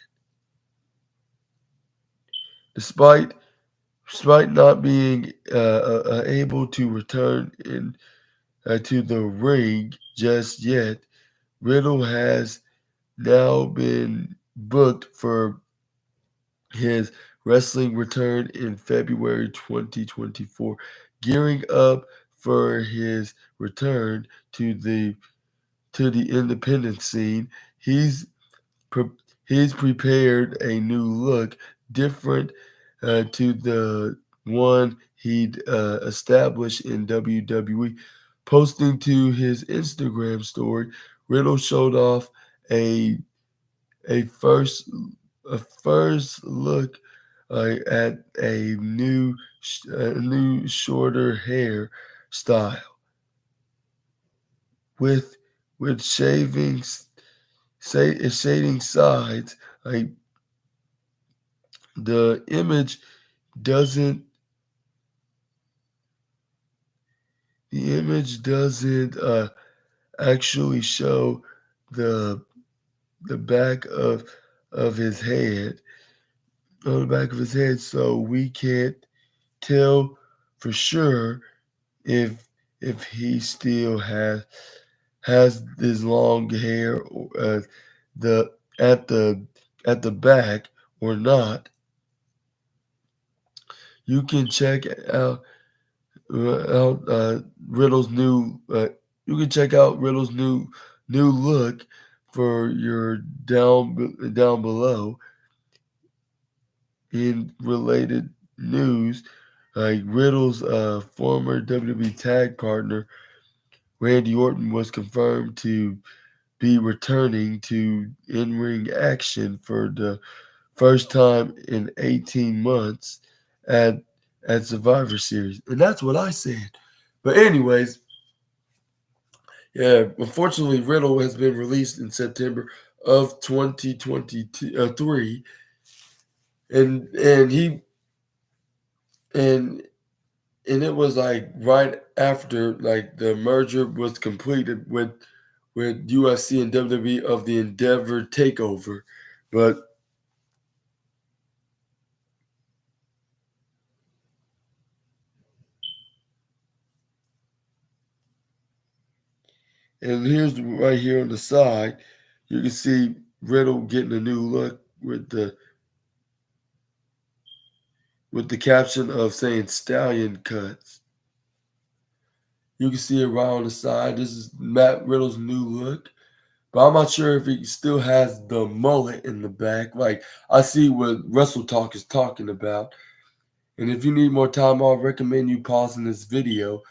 Despite not being able to return to the ring just yet, Riddle has now been booked for his wrestling return in February 2024, gearing up for his return to the independent scene. He's pre- he's prepared a new look different to the one he'd established in WWE. Posting to his Instagram story, Riddle showed off a a first a first look at a new shorter hair style with shavings shading sides. Like the image doesn't actually show the back of his head on the back of his head, so we can't tell for sure if he still has this long hair the at the back or not. You can check out Riddle's new. You can check out Riddle's new look for your down below. In related news, like Riddle's former WWE tag partner Randy Orton was confirmed to be returning to in-ring action for the first time in 18 months at Survivor Series. And that's what I said. But anyways, yeah, unfortunately Riddle has been released in September of 2023 and he and and it was like right after like the merger was completed with UFC and WWE of the Endeavor takeover. But and here's right here on the side, you can see Riddle getting a new look with the caption of saying Stallion Cuts. You can see it right on the side. This is Matt Riddle's new look. But I'm not sure if he still has the mullet in the back. Like I see what Wrestle Talk is talking about. And if you need more time, I'll recommend you pausing this video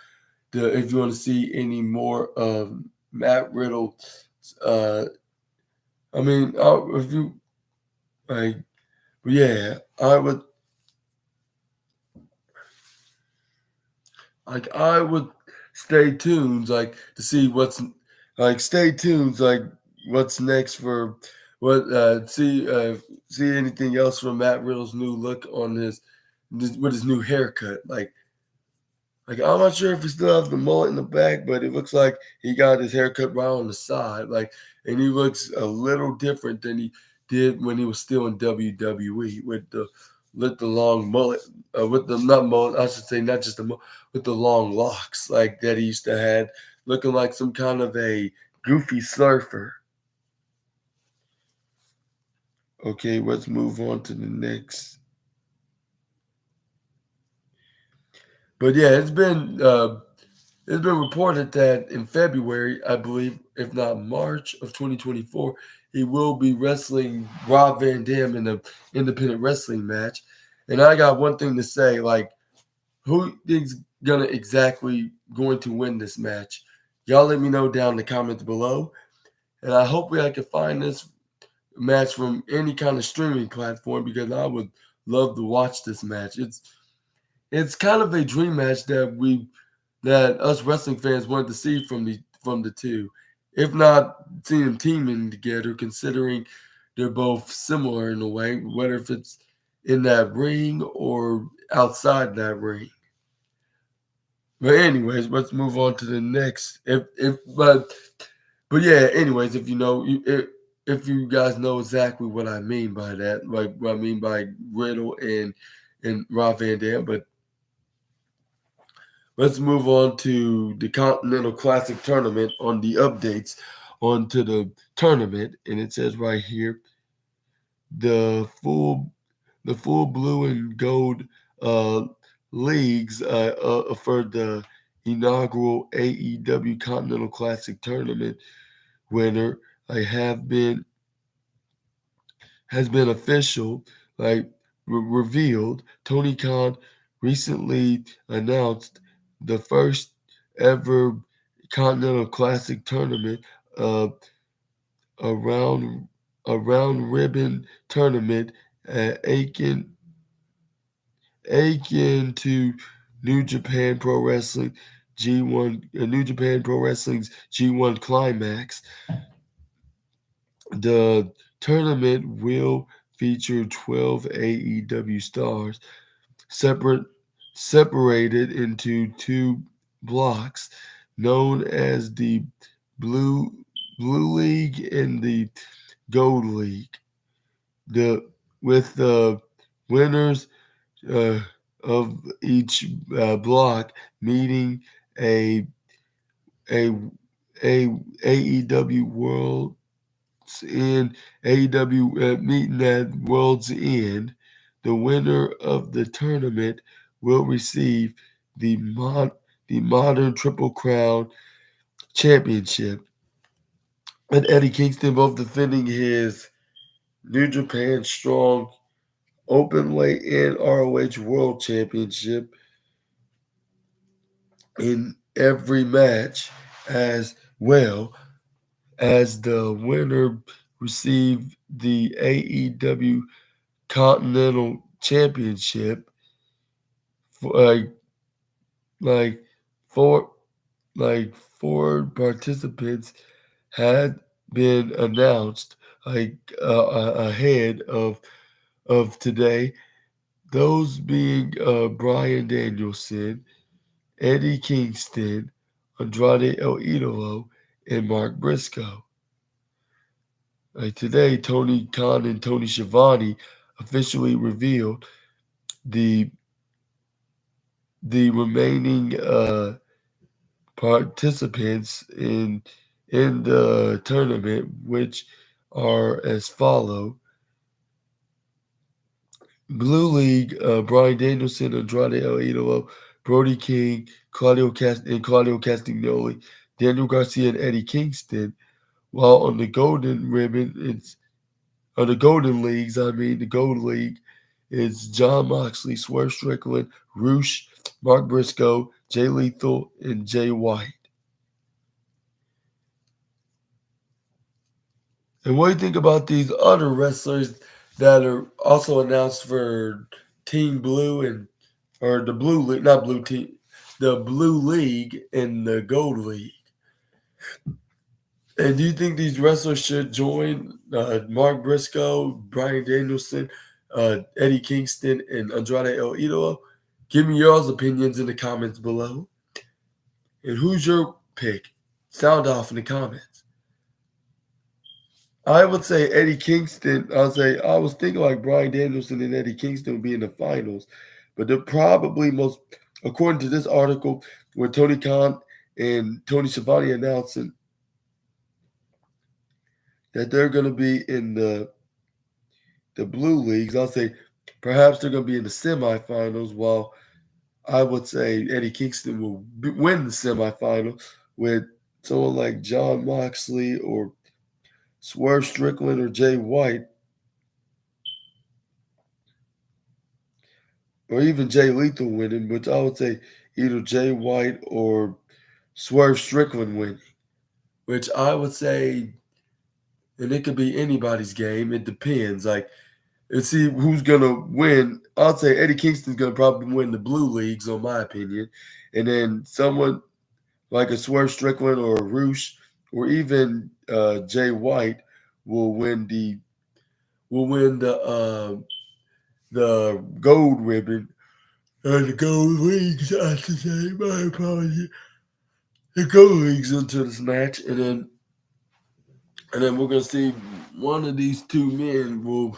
if you want to see any more of Matt Riddle. Uh, if you like, yeah, I would stay tuned, like to see stay tuned, like what's next for what see anything else from Matt Riddle's new look on with his new haircut, like I'm not sure if he still has the mullet in the back, but it looks like he got his haircut right on the side, and he looks a little different than he did when he was still in WWE with the long mullet, with the not mullet, I should say, not just the mullet, with the long locks like that he used to have, looking like some kind of a goofy surfer. Okay, let's move on to the next. But yeah, it's been reported that in February, I believe, if not March of 2024, he will be wrestling Rob Van Dam in an independent wrestling match. And I got one thing to say, like, who is going to win this match? Y'all let me know down in the comments below. And I hope I can find this match from any kind of streaming platform because I would love to watch this match. It's kind of a dream match that us wrestling fans wanted to see from the two, if not seeing them teaming together, considering they're both similar in a way, whether if it's in that ring or outside that ring. But anyways, let's move on to the next. But yeah. Anyways, if you guys know exactly what I mean by that, like what I mean by Riddle and Rob Van Dam, but let's move on to the Continental Classic Tournament on the updates onto the tournament, and it says right here the full blue and gold uh, leagues for the inaugural AEW Continental Classic Tournament winner have been has been official, revealed. Tony Khan recently announced the first ever Continental Classic Tournament, uh, a round ribbon tournament at Aiken to New Japan Pro Wrestling G1, New Japan Pro Wrestling's G1 Climax. The tournament will feature 12 AEW stars, separate separated into two blocks, known as the Blue League and the Gold League. The with the winners uh, of each block meeting a a a AEW World's End AEW meeting at World's End. The winner of the tournament will receive the the modern Triple Crown Championship. And Eddie Kingston both defending his New Japan Strong Openweight and ROH World Championship in every match, as well as the winner received the AEW Continental Championship. For, like four like four participants had been announced ahead of today. Those being Brian Danielson, Eddie Kingston, Andrade El Idolo, and Mark Briscoe. Like today, Tony Khan and Tony Schiavone officially revealed the the remaining participants in the tournament, which are as follow: Blue League, Brian Danielson, Andrade El Idolo, Brody King, Claudio Castagnoli, Daniel Garcia, and Eddie Kingston. While on the Golden Ribbon, it's on the Golden Leagues. The Gold League, it's John Moxley, Swerve Strickland, Roosh, Mark Briscoe, Jay Lethal, and Jay White. And what do you think about these other wrestlers that are also announced for Team Blue or the Blue League, not Blue Team, the Blue League and the Gold League? And do you think these wrestlers should join Mark Briscoe, Brian Danielson, Eddie Kingston, and Andrade El Idolo? Give me your opinions in the comments below. And who's your pick? Sound off in the comments. I would say Eddie Kingston. I was thinking like Brian Danielson and Eddie Kingston would be in the finals, but they're probably most, according to this article, where Tony Khan and Tony Schiavone announcing that they're going to be in the blue leagues. I'll say perhaps they're going to be in the semifinals, while I would say Eddie Kingston will win the semifinal with someone like John Moxley or Swerve Strickland or Jay White, or even Jay Lethal winning, which I would say either Jay White or Swerve Strickland winning, which I would say, and it could be anybody's game. It depends. Like, let's see who's gonna win. I'll say Eddie Kingston's gonna probably win the blue leagues, on my opinion, and then someone like a Swerve Strickland or a Roosh or even Jay White will win the gold ribbon. The gold leagues, I should say. My apologies. The gold leagues into this match, and then we're gonna see one of these two men will.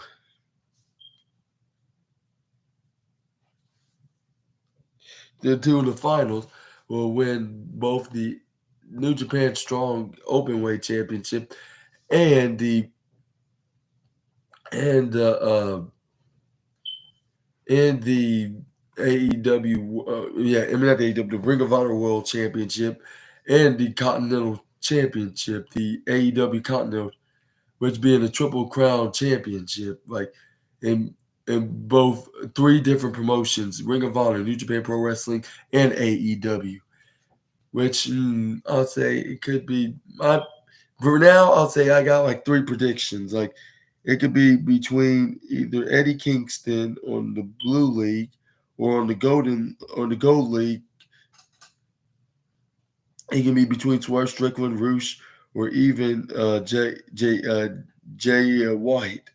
The two in the finals will win both the New Japan Strong Openweight Championship and the and the and the AEW, not the AEW, the Ring of Honor World Championship and the Continental Championship, the AEW Continental, which being a Triple Crown Championship, like in both three different promotions: Ring of Honor, New Japan Pro Wrestling, and AEW. Which I'll say it could be. For now, I'll say I got like three predictions. Like it could be between either Eddie Kingston on the Blue League or on the Gold League. It can be between Swerve Strickland, Roosh, or even Jay White.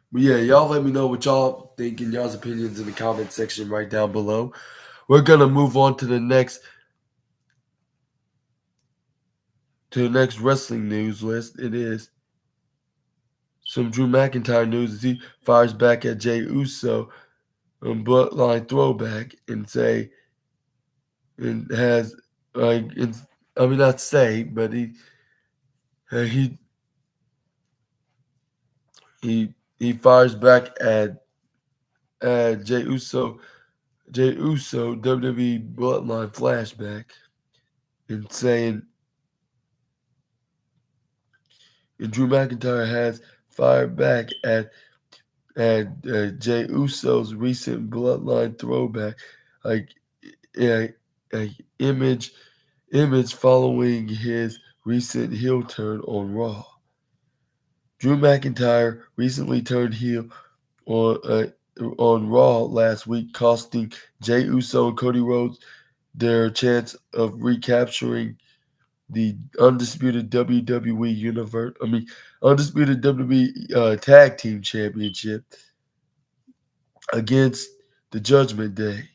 But yeah, y'all let me know what y'all think and y'all's opinions in the comment section right down below. We're gonna move on to the next wrestling news list. It is some Drew McIntyre news as he fires back at Jey Uso on Bloodline throwback and say and has like it's, I mean not say, but uh, he he he fires back at Jey Uso WWE Bloodline flashback and saying and Drew McIntyre has fired back at Jey Uso's recent Bloodline throwback, like a, a image following his recent heel turn on Raw. Drew McIntyre recently turned heel on on Raw last week, costing Jey Uso and Cody Rhodes their chance of recapturing the undisputed WWE Tag Team Championship against the Judgment Day.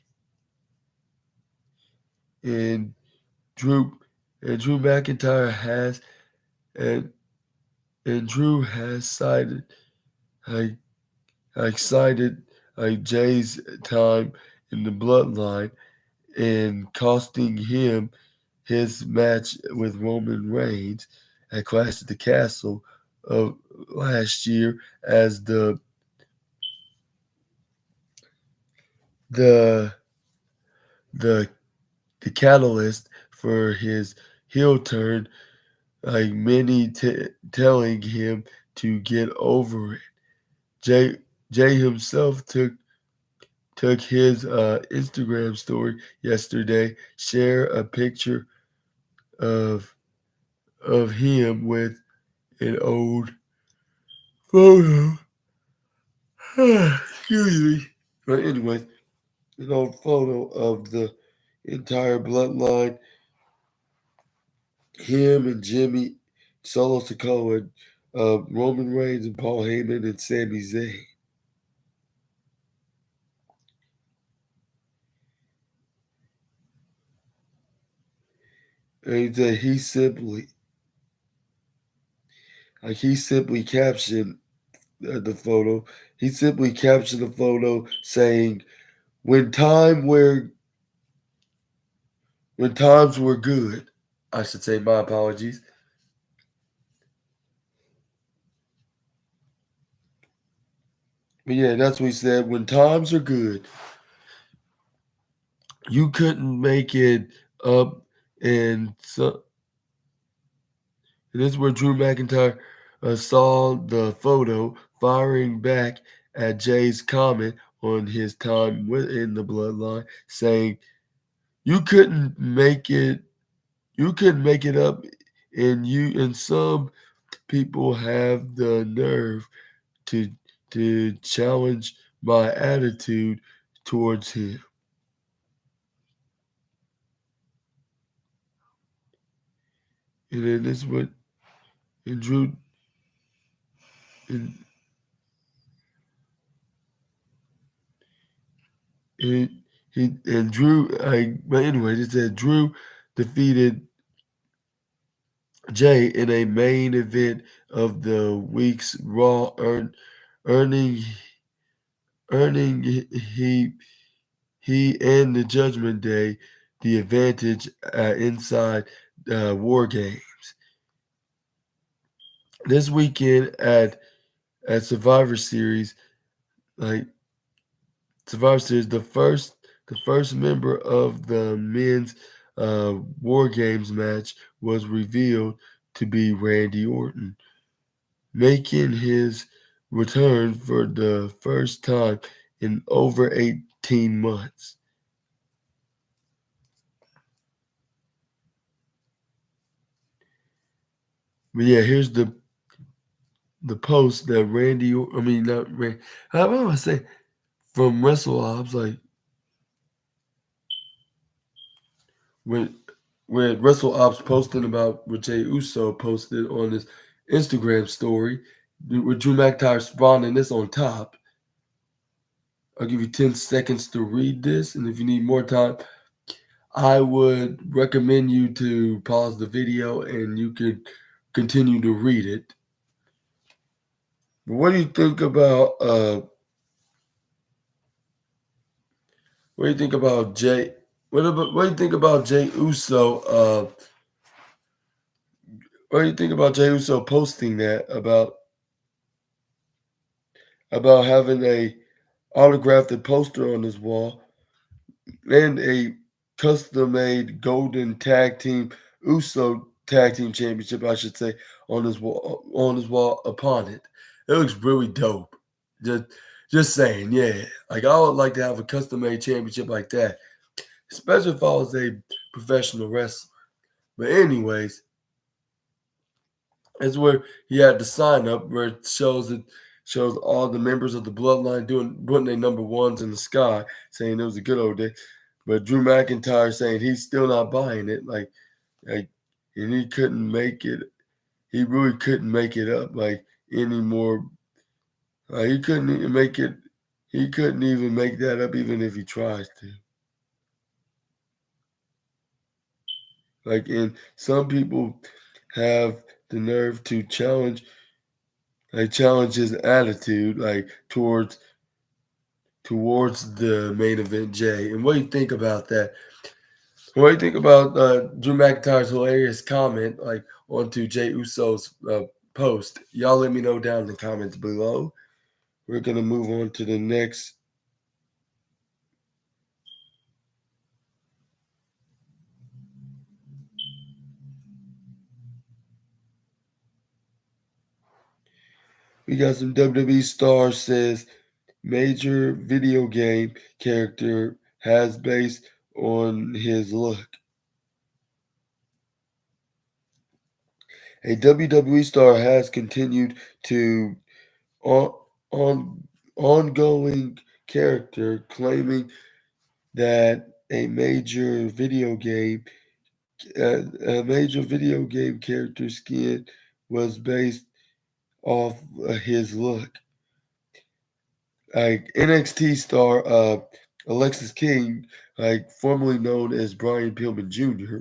And Drew Drew McIntyre has and Drew has cited like cited Jay's time in the bloodline and costing him his match with Roman Reigns at Clash at the Castle of last year as the the the catalyst for his heel turn, like many telling him to get over it. Jay himself took his Instagram story yesterday, share a picture of him with an old photo. Excuse me. But anyway, an old photo of the entire bloodline, him and Jimmy, Solo Sikoa, Roman Reigns and Paul Heyman and Sami Zayn. And he simply captioned the photo. He simply captioned the photo saying, "When times were good." I should say my apologies. But yeah, that's what he said. When times are good, you couldn't make it up, and so and this is where Drew McIntyre saw the photo, firing back at Jay's comment on his time within the bloodline, saying, "You couldn't make it. You couldn't make it up, and some people have the nerve to challenge my attitude towards him." And then this what and Drew and, and Drew. But anyway, it said Drew defeated Jay in a main event of the week's Raw, earning he and the Judgment Day the advantage inside War Games. This weekend at Survivor Series, like Survivor Series, the first member of the men's War Games match was revealed to be Randy Orton, making his return for the first time in over 18 months. But yeah, here's the post that Randy, I mean not Randy, how am I say from Wrestle Ops, like when Wrestle Ops posting about what Jey Uso posted on his Instagram story with Drew McIntyre spawning this on top. I'll give you 10 seconds to read this, and if you need more time, I would recommend you to pause the video and you could continue to read it. what do you think about what do you think about Jay? What do you think about Jay Uso? What do you think about Jay Uso posting that about having a autographed poster on his wall and a custom made golden tag team Uso tag team championship, I should say, on his wall upon it. It looks really dope. Just just saying, yeah. Like I would like to have a custom made championship like that, especially if I was a professional wrestler. But anyways, that's where he had the sign up where it shows all the members of the bloodline putting their number ones in the sky, saying it was a good old day. But Drew McIntyre saying he's still not buying it, like, and he couldn't make it. He really couldn't make it up like anymore. He couldn't even make it. He couldn't even make that up, even if he tries to. Like, and some people have the nerve to challenge his attitude, like towards the main event, Jay. And what do you think about that? What do you think about Drew McIntyre's hilarious comment, like onto Jay Uso's post? Y'all let me know down in the comments below. We're gonna move on to the next. We got some WWE stars says major video game character has based on his look. A WWE star has continued to on, on ongoing character claiming that a major video game character skin was based off his look. Like NXT star Alexis King, like formerly known as Brian Pillman Jr.,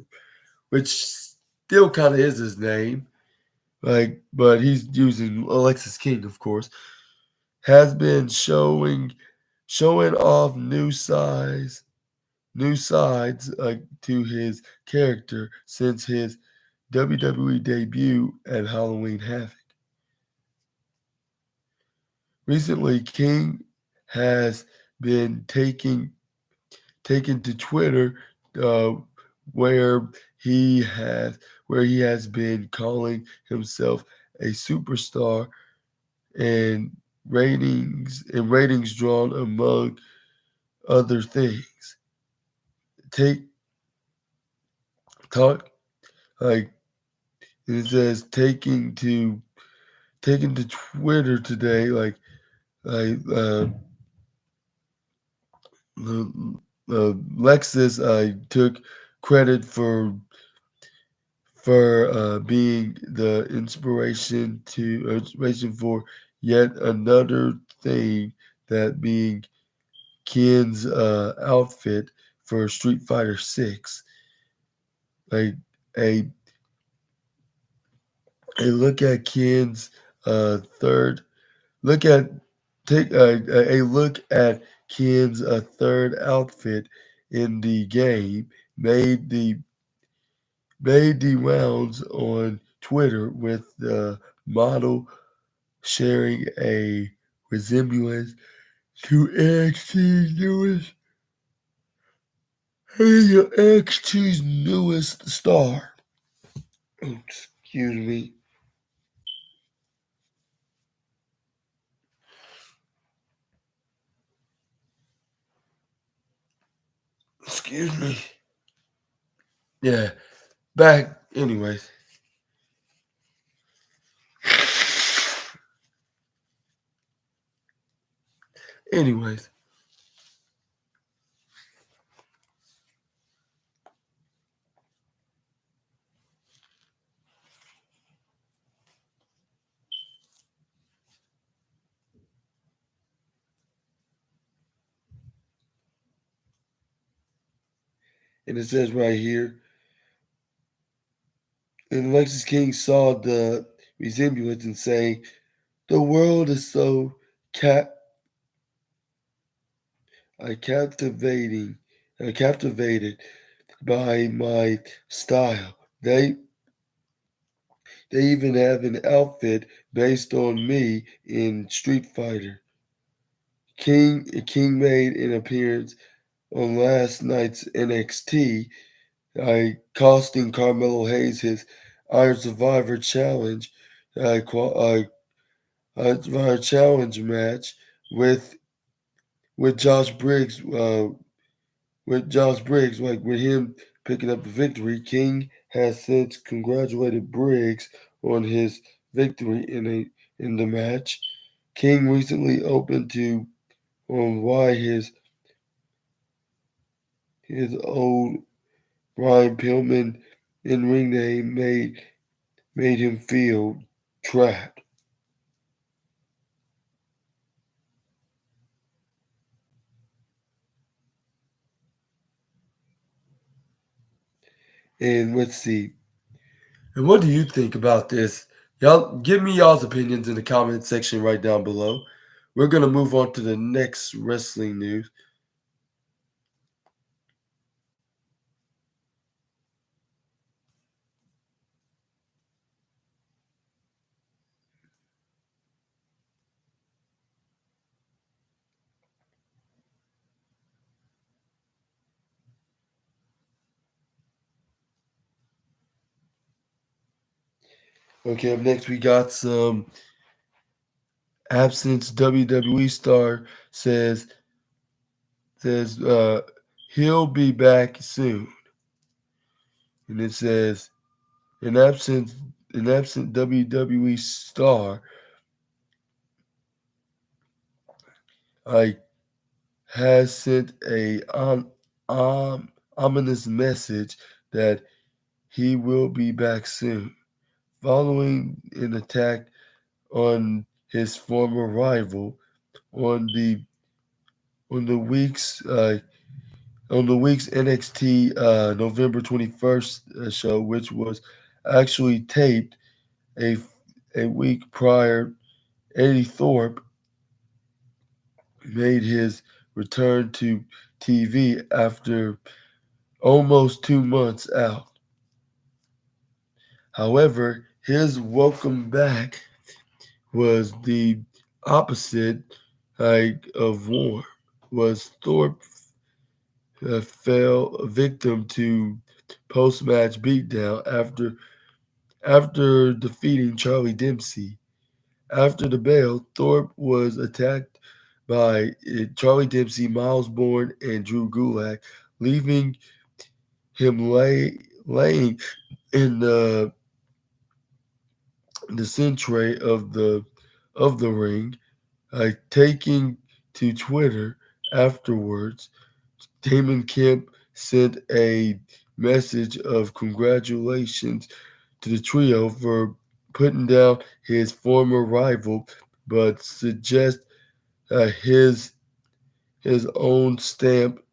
which still kind of is his name, like, but he's using Alexis King, of course, has been showing off new sides to his character since his WWE debut at Halloween Havoc. Recently, King has been taken to Twitter, uh, where where he has been calling himself a superstar and ratings drawn among other things. Take talk like it says taking to Twitter today, like Lexus took credit for being the inspiration for yet another thing, that being Ken's outfit for Street Fighter 6. Like a a look at Ken's third look at take a look at Ken's third outfit in the game made the rounds on Twitter, with the model sharing a resemblance to NXT's newest star. Oh, excuse me. Excuse me. Yeah, back. Anyways. Anyways. And it says right here, and Alexis King saw the resemblance and saying, The world is so cat captivating, captivated by my style. They even have an outfit based on me in Street Fighter. King made an appearance on last night's NXT, costing Carmelo Hayes his Iron Survivor Challenge, challenge match with with Josh Briggs. Like with him picking up the victory, King has since congratulated Briggs on his victory in the match. King recently opened to on why his old Brian Pillman in ring name made him feel trapped. And let's see. And what do you think about this? Y'all give me y'all's opinions in the comment section right down below. We're gonna move on to the next wrestling news. Okay, up next we got some absence WWE star says he'll be back soon. And it says an absent WWE star I has sent a ominous message that he will be back soon, following an attack on his former rival on the on the week's NXT November 21st show, which was actually taped a a week prior. Eddie Thorpe made his return to TV after almost 2 months out. However, his welcome back was the opposite of warm. Was Thorpe fell victim to post-match beatdown after defeating Charlie Dempsey. After the bell, Thorpe was attacked by Charlie Dempsey, Miles Bourne, and Drew Gulak, leaving him laying in the centre of the ring. Taking to Twitter afterwards, Damon Kemp sent a message of congratulations to the trio for putting down his former rival, but suggest his own stamp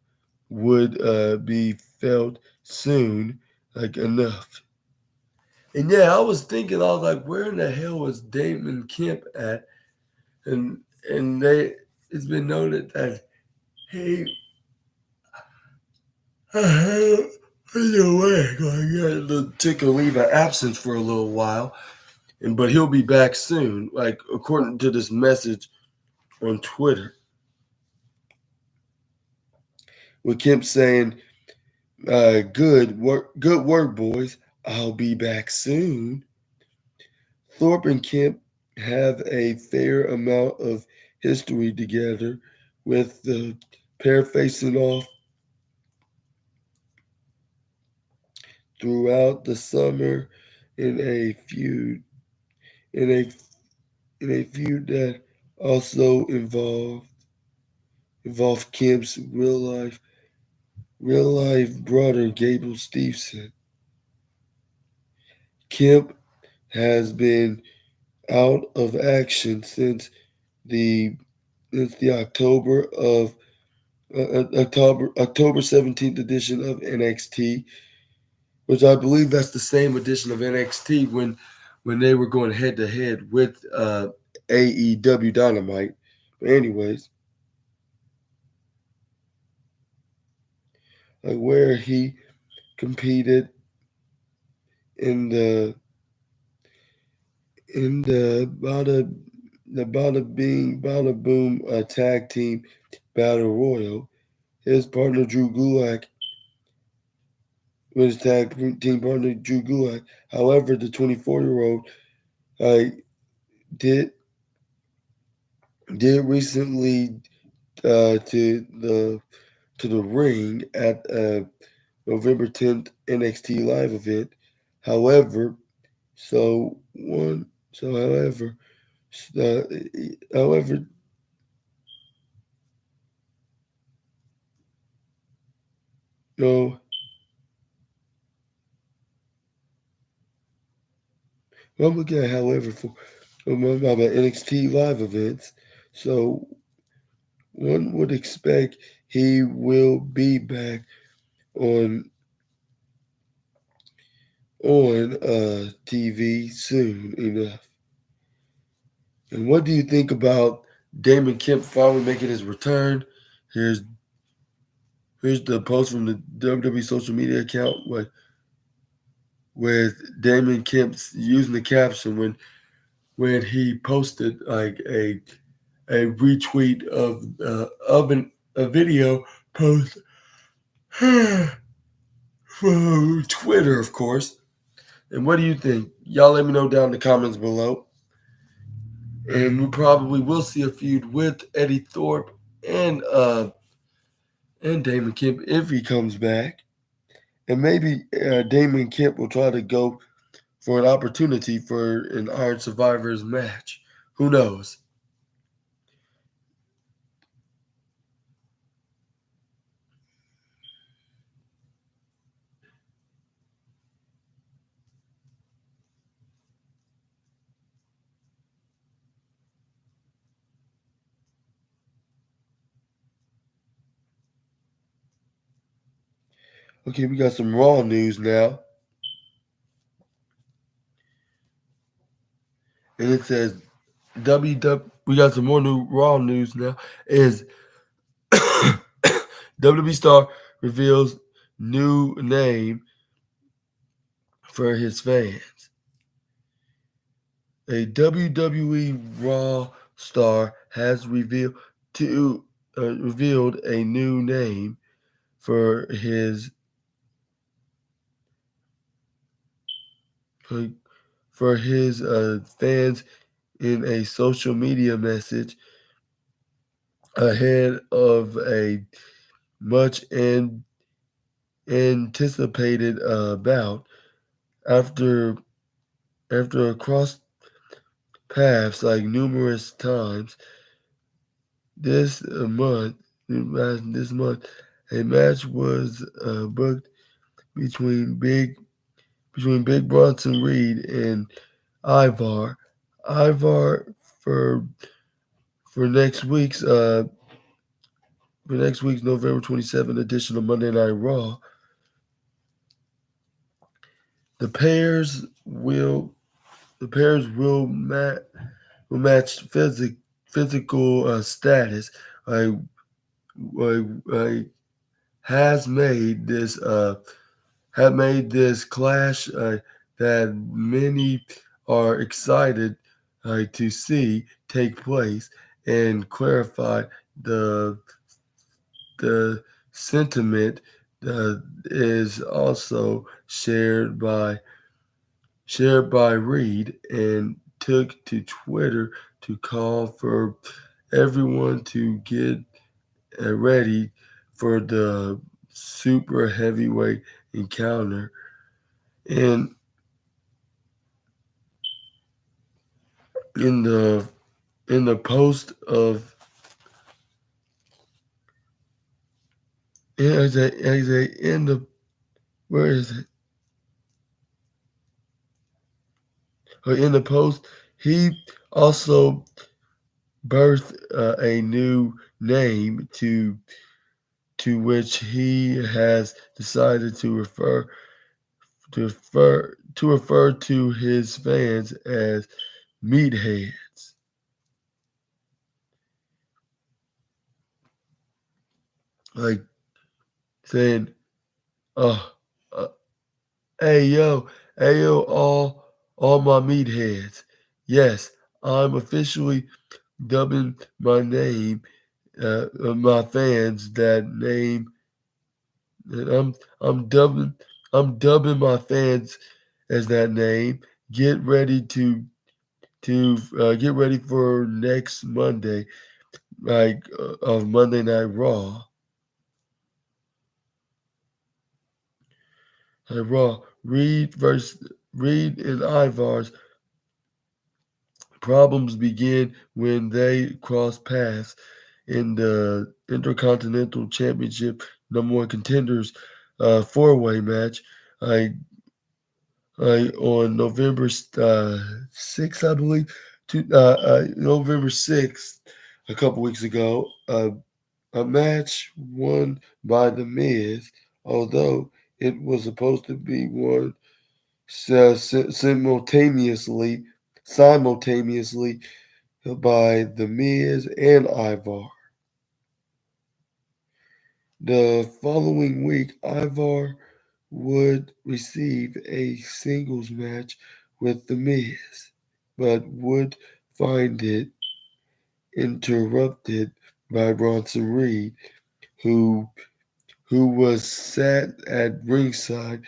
would be felt soon, like enough. And yeah, I was thinking, I was like, where in the hell was Damon Kemp at? And it's been noted that he away, took a leave of absence for a little while, but he'll be back soon. Like according to this message on Twitter, with Kemp saying, good work, boys. I'll be back soon." Thorpe and Kemp have a fair amount of history together, with the pair facing off throughout the summer in a feud in a that also involved Kemp's real life brother Gable Steveson. Kemp has been out of action the since the October 17th edition of NXT, which I believe that's the same edition of NXT when they were going head to head with AEW Dynamite. But anyways, like where he competed in the Bada Boom tag team battle royal. His partner Drew Gulak with his tag team partner Drew Gulak. However, the 24-year-old uh, did did recently to the ring at November 10th NXT live event. However, so one so uh, however no I'm looking at however for my NXT live events. So one would expect he will be back on TV soon enough. And what do you think about Damon Kemp finally making his return? Here's here's the post from the WWE social media account with Damon Kemp using the caption when he posted like a retweet of a video post from Twitter, of course. And what do you think? Y'all let me know down in the comments below. And we probably will see a feud with Eddie Thorpe and uh and Damon Kemp if he comes back. And maybe Damon Kemp will try to go for an opportunity for an Iron Survivors match. Who knows? Okay, we got some Raw news now. And it says we got some more new Raw news now. Is WWE star reveals new name for his fans. A WWE Raw star has revealed a new name for his fans in a social media message ahead of a much anticipated bout after across paths like numerous times this month. This month, a match was booked between Big Bronson Reed and Ivar. Ivar for for next week's uh for next week's November 27th edition of Monday Night Raw. The pairs will match physical status. I, I has made this clash that many are excited to see take place and clarify the the sentiment is also shared by Reed and took to Twitter to call for everyone to get ready for the super heavyweight encounter. And in the post of as a in the where is it? In the post, he also birthed a new name to which he has decided to refer to his fans as meatheads. like saying, uh, uh hey yo, all my meatheads. Yes, I'm officially dubbing my name, my fans that name. And I'm dubbing my fans as that name. Get ready to get ready for next Monday, like of Monday Night Raw. Raw. Reed and Ivar's problems begin when they cross paths in the Intercontinental Championship number one contenders four-way match. I on November 6th, I believe, November 6th, a couple weeks ago, a match won by The Miz, although it was supposed to be won simultaneously by The Miz and Ivar. The following week, Ivar would receive a singles match with The Miz, but would find it interrupted by Bronson Reed, who was sat at ringside,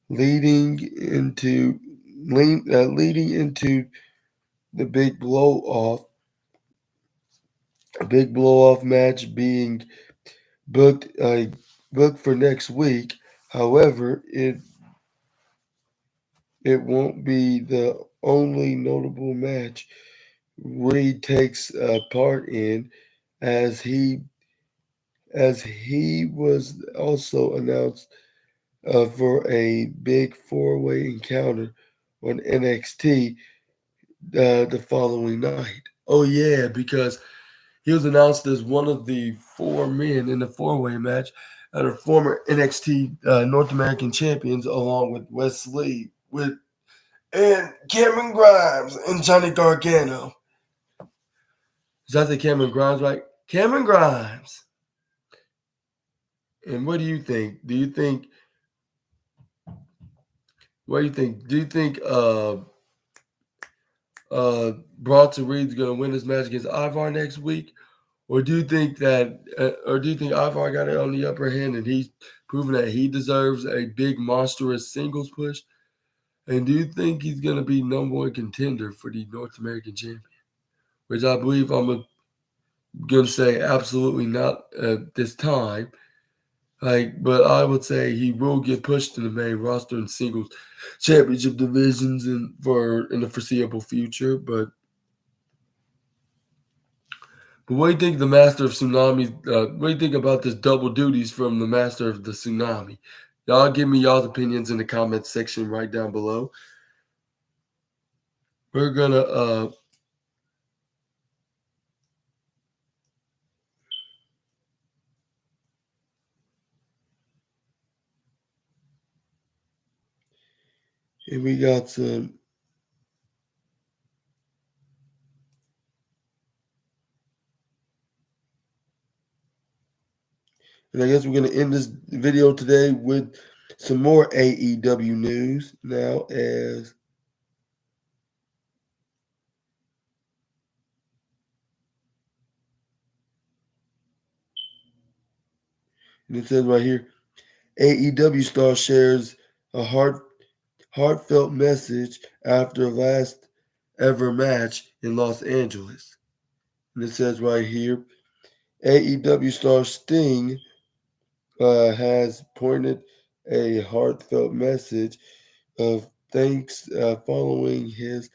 leading into leading into the big blow off match being booked booked for next week. However, it won't be the only notable match Reed takes part in, as he was also announced for a big four-way encounter on NXT the following night. Oh yeah, because he was announced as one of the four men in the four-way match that are former NXT North American champions, along with Wesley and Cameron Grimes and Johnny Gargano. Is that the Cameron Grimes, right? Cameron Grimes. And what do you think? What do you think? Do you think Bronson Reed's going to win this match against Ivar next week? Or do you think Ivar got it on the upper hand and he's proven that he deserves a big monstrous singles push? And do you think he's going to be number one contender for the North American champion? Which I believe I'm going to say absolutely not at this time. But I would say he will get pushed to the main roster in singles championship divisions in the foreseeable future. But what do you think of the Master of Tsunami? What do you think about this double duties from the Master of the Tsunami? Y'all give me y'all's opinions in the comments section right down below. We're gonna and we got some. And I guess we're going to end this video today with some more AEW news now, as and it says right here, AEW star shares a heartfelt message after last ever match in Los Angeles. And it says right here, AEW star Sting has pointed a heartfelt message of thanks following his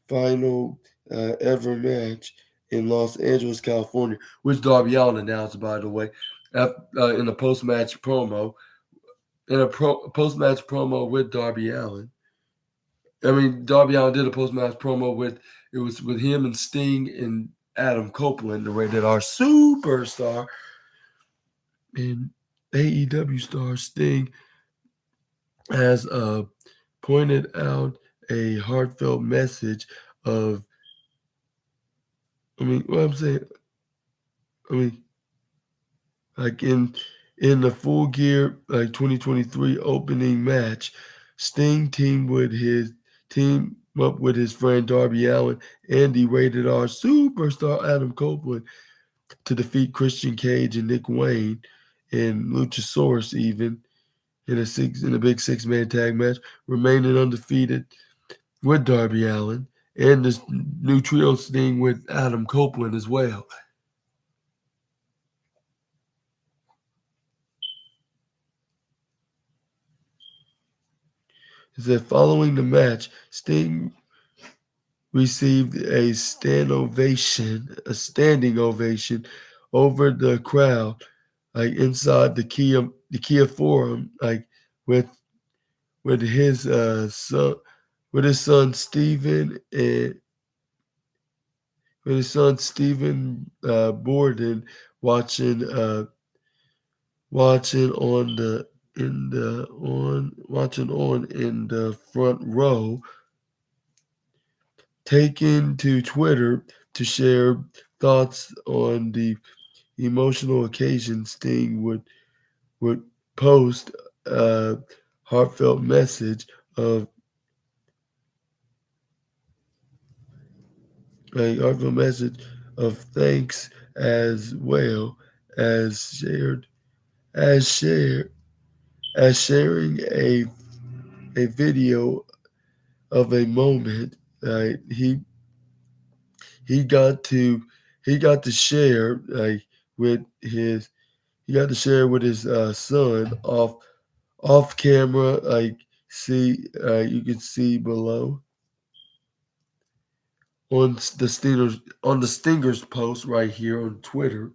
final ever match in Los Angeles, California, which Darby Allin announced, by the way, in a post-match promo. In a post-match promo with Darby Allin. I mean, Darby Allin did a post-match promo with him and Sting and Adam Copeland, the rated R superstar, and AEW star Sting has pointed out a heartfelt message of. I mean, what I'm saying. I mean, Like in the Full Gear 2023 opening match, Sting team up with his friend Darby Allin and the Rated R superstar Adam Copeland to defeat Christian Cage and Nick Wayne and Luchasaurus even in a big 6-man tag match, remaining undefeated with Darby Allin and this new trio Sting with Adam Copeland as well. It said following the match, Sting received a standing ovation over the crowd, like inside the Kia Forum, like with with his son with his son Steven and with his son Stephen Borden watching watching on the in the on watching on in the front row, taken to Twitter to share thoughts on the emotional occasion. Sting would post a heartfelt message of a heartfelt message of thanks as well as as shared as sharing a video of a moment he he got to he got to share with his he got to share with his son off camera. See, you can see below on the Stingers post right here on Twitter.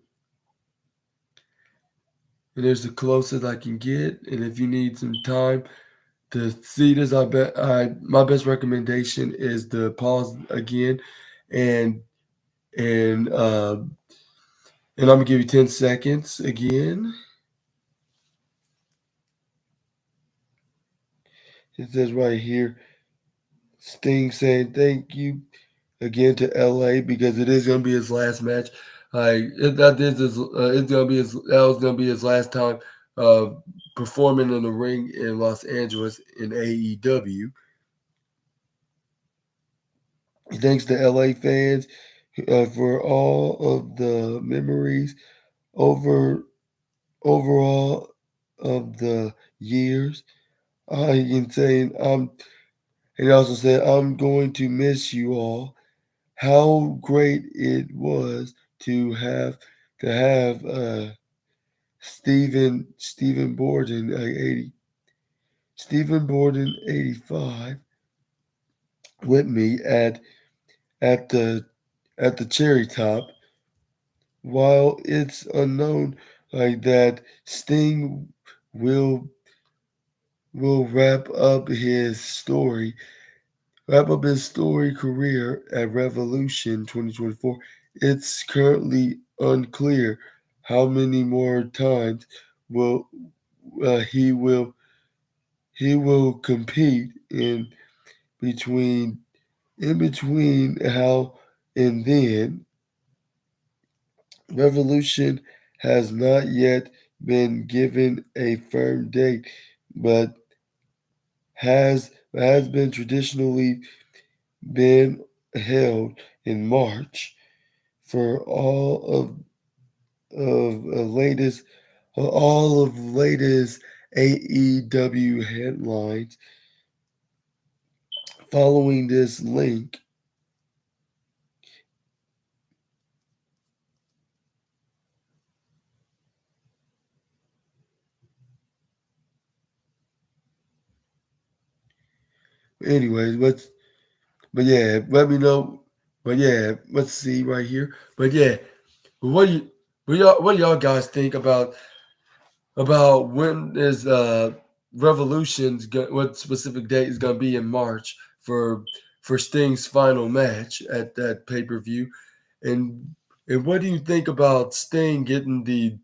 And there's the closest I can get. And if you need some time to see this, my best recommendation is to pause again and and uh, and I'm gonna give you 10 seconds again. It says right here, Sting saying thank you again to LA because it is gonna be his last match. That was gonna be his last time uh, performing in the ring in Los Angeles in AEW. He thanks the LA fans for all of the memories over overall of the years. I can say and he also said, I'm going to miss you all. How great it was to have Stephen Borden 85 with me at the at the cherry top. While it's unknown that Sting will will wrap up his story career at Revolution 2024. It's currently unclear how many more times will he will compete between between how and then. Revolution has not yet been given a firm date, but has been traditionally been held in March for all of latest AEW headlines. Following this link, anyways, but yeah, let me know. But yeah, let's see right here. But yeah, what do you what do y'all guys think about when is what specific date is gonna be in March for Sting's final match at that pay-per-view? And and what do you think about Sting getting the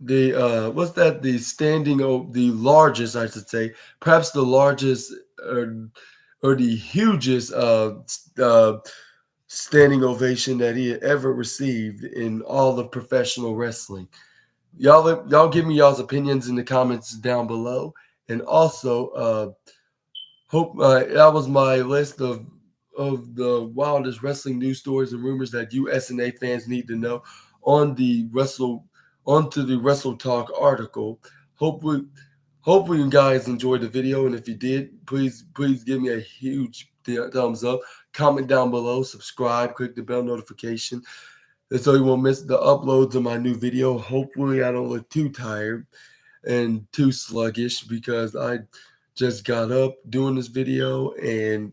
what's that, the largest, I should say, perhaps the largest or the hugest standing ovation that he had ever received in all of professional wrestling. Y'all give me y'all's opinions in the comments down below, and also hope that was my list of the wildest wrestling news stories and rumors that you SNA fans need to know on the Wrestle onto the Wrestle Talk article. Hopefully, hopefully you guys enjoyed the video, and if you did, please give me a huge thumbs up. Comment down below, subscribe, click the bell notification, and so you won't miss the uploads of my new video. Hopefully, I don't look too tired and too sluggish because I just got up doing this video, and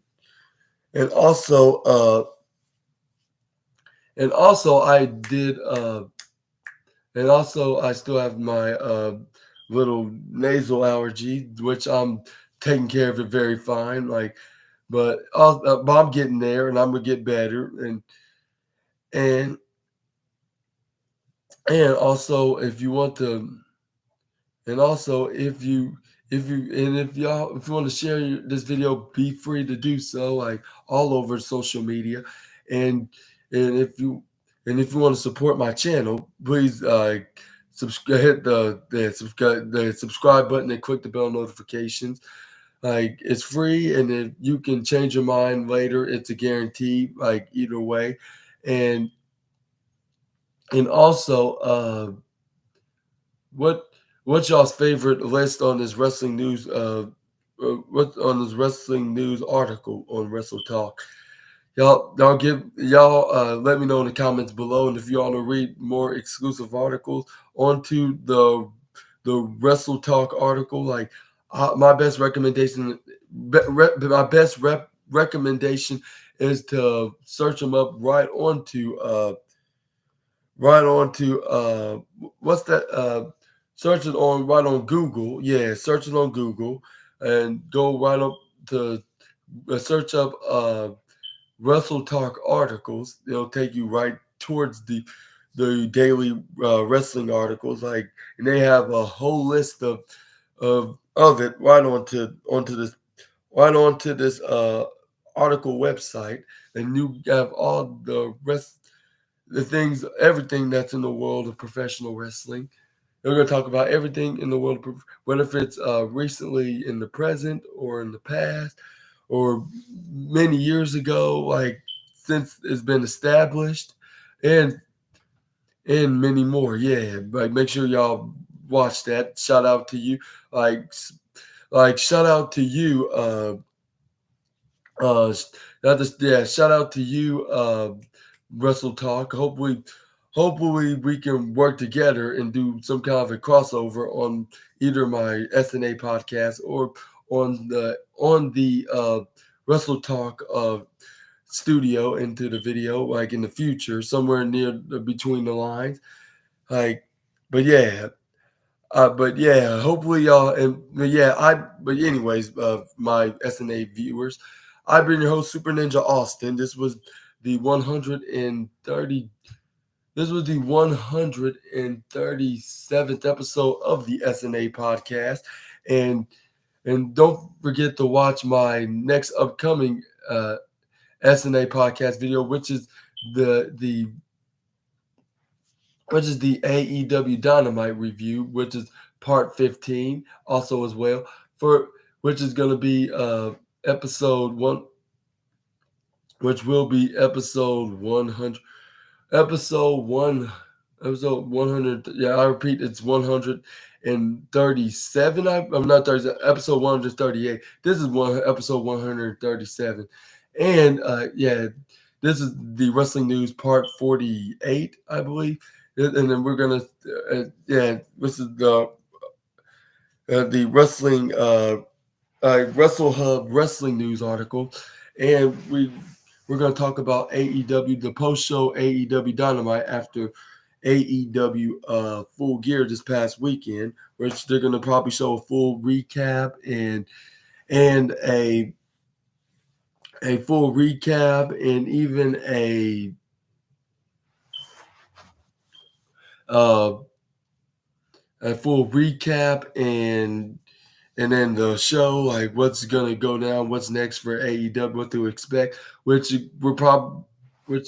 also and also I did and also I still have my little nasal allergy, which I'm taking care of it very fine. But I'm getting there, and I'm gonna get better. And and also, if you want to, and also if you want to share this video, be free to do so, like all over social media, and and if you if you want to support my channel, please subscribe, hit the subscribe button and click the bell notifications. Like, it's free, and if you can change your mind later, it's a guarantee. Like, either way, and also what what's y'all's favorite list on this wrestling news? What on this wrestling news article on Wrestle Talk? Y'all let me know in the comments below, and if you want to read more exclusive articles onto the Wrestle Talk article, like my best recommendation, recommendation is to search them up right on to what's that search it on right on Google. Yeah, search it on Google and go right up to search up Wrestle Talk articles. It'll take you right towards the daily wrestling articles, and they have a whole list of it right onto this article website, and you have all the things, everything that's in the world of professional wrestling. We're going to talk about everything in the world of, whether if it's recently in the present or in the past or many years ago, like since it's been established, and many more. Yeah, like make sure y'all watch that. Shout out to you, shout out to you, shout out to you, Wrestle Talk. Hopefully we can work together and do some kind of a crossover on either my SNA podcast or on the Wrestle Talk studio into the video, like in the future, somewhere near between the lines. Like, but yeah, hopefully y'all, and but anyways, my SNA viewers, I've been your host, Super Ninja Austin. This was the 130. This was the 137th episode of the SNA podcast, and don't forget to watch my next upcoming SNA podcast video, which is the AEW Dynamite review, which is part 15, also as well, for which is going to be episode 1, which will be episode 100, episode 100. Yeah, I repeat, it's 137. I'm not 30, episode 138. This is episode 137, and this is the wrestling news part 48, I believe. And then we're gonna, this is the wrestling, Wrestle Hub wrestling news article, and we're gonna talk about AEW, the post show AEW Dynamite after AEW Full Gear this past weekend, which they're gonna probably show a full recap and a full recap and even a full recap and then the show, like what's gonna go down, what's next for AEW, what to expect, which we're which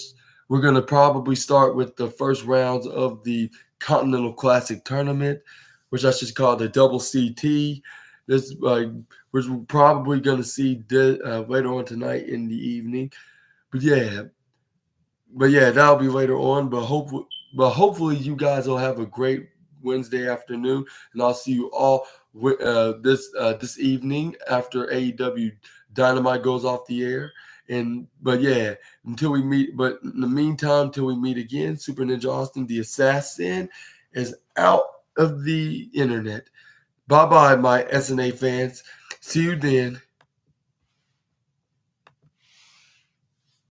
we're going to probably start with the first rounds of the Continental Classic Tournament, which I should call the Double CT. This which we're probably going to see later on tonight in the evening. But yeah, that'll be later on. But hopefully you guys will have a great Wednesday afternoon, and I'll see you all this evening after AEW Dynamite goes off the air. Until we meet, but in the meantime, until we meet again, Super Ninja Austin, the assassin, is out of the internet. Bye bye, my SNA fans. See you then.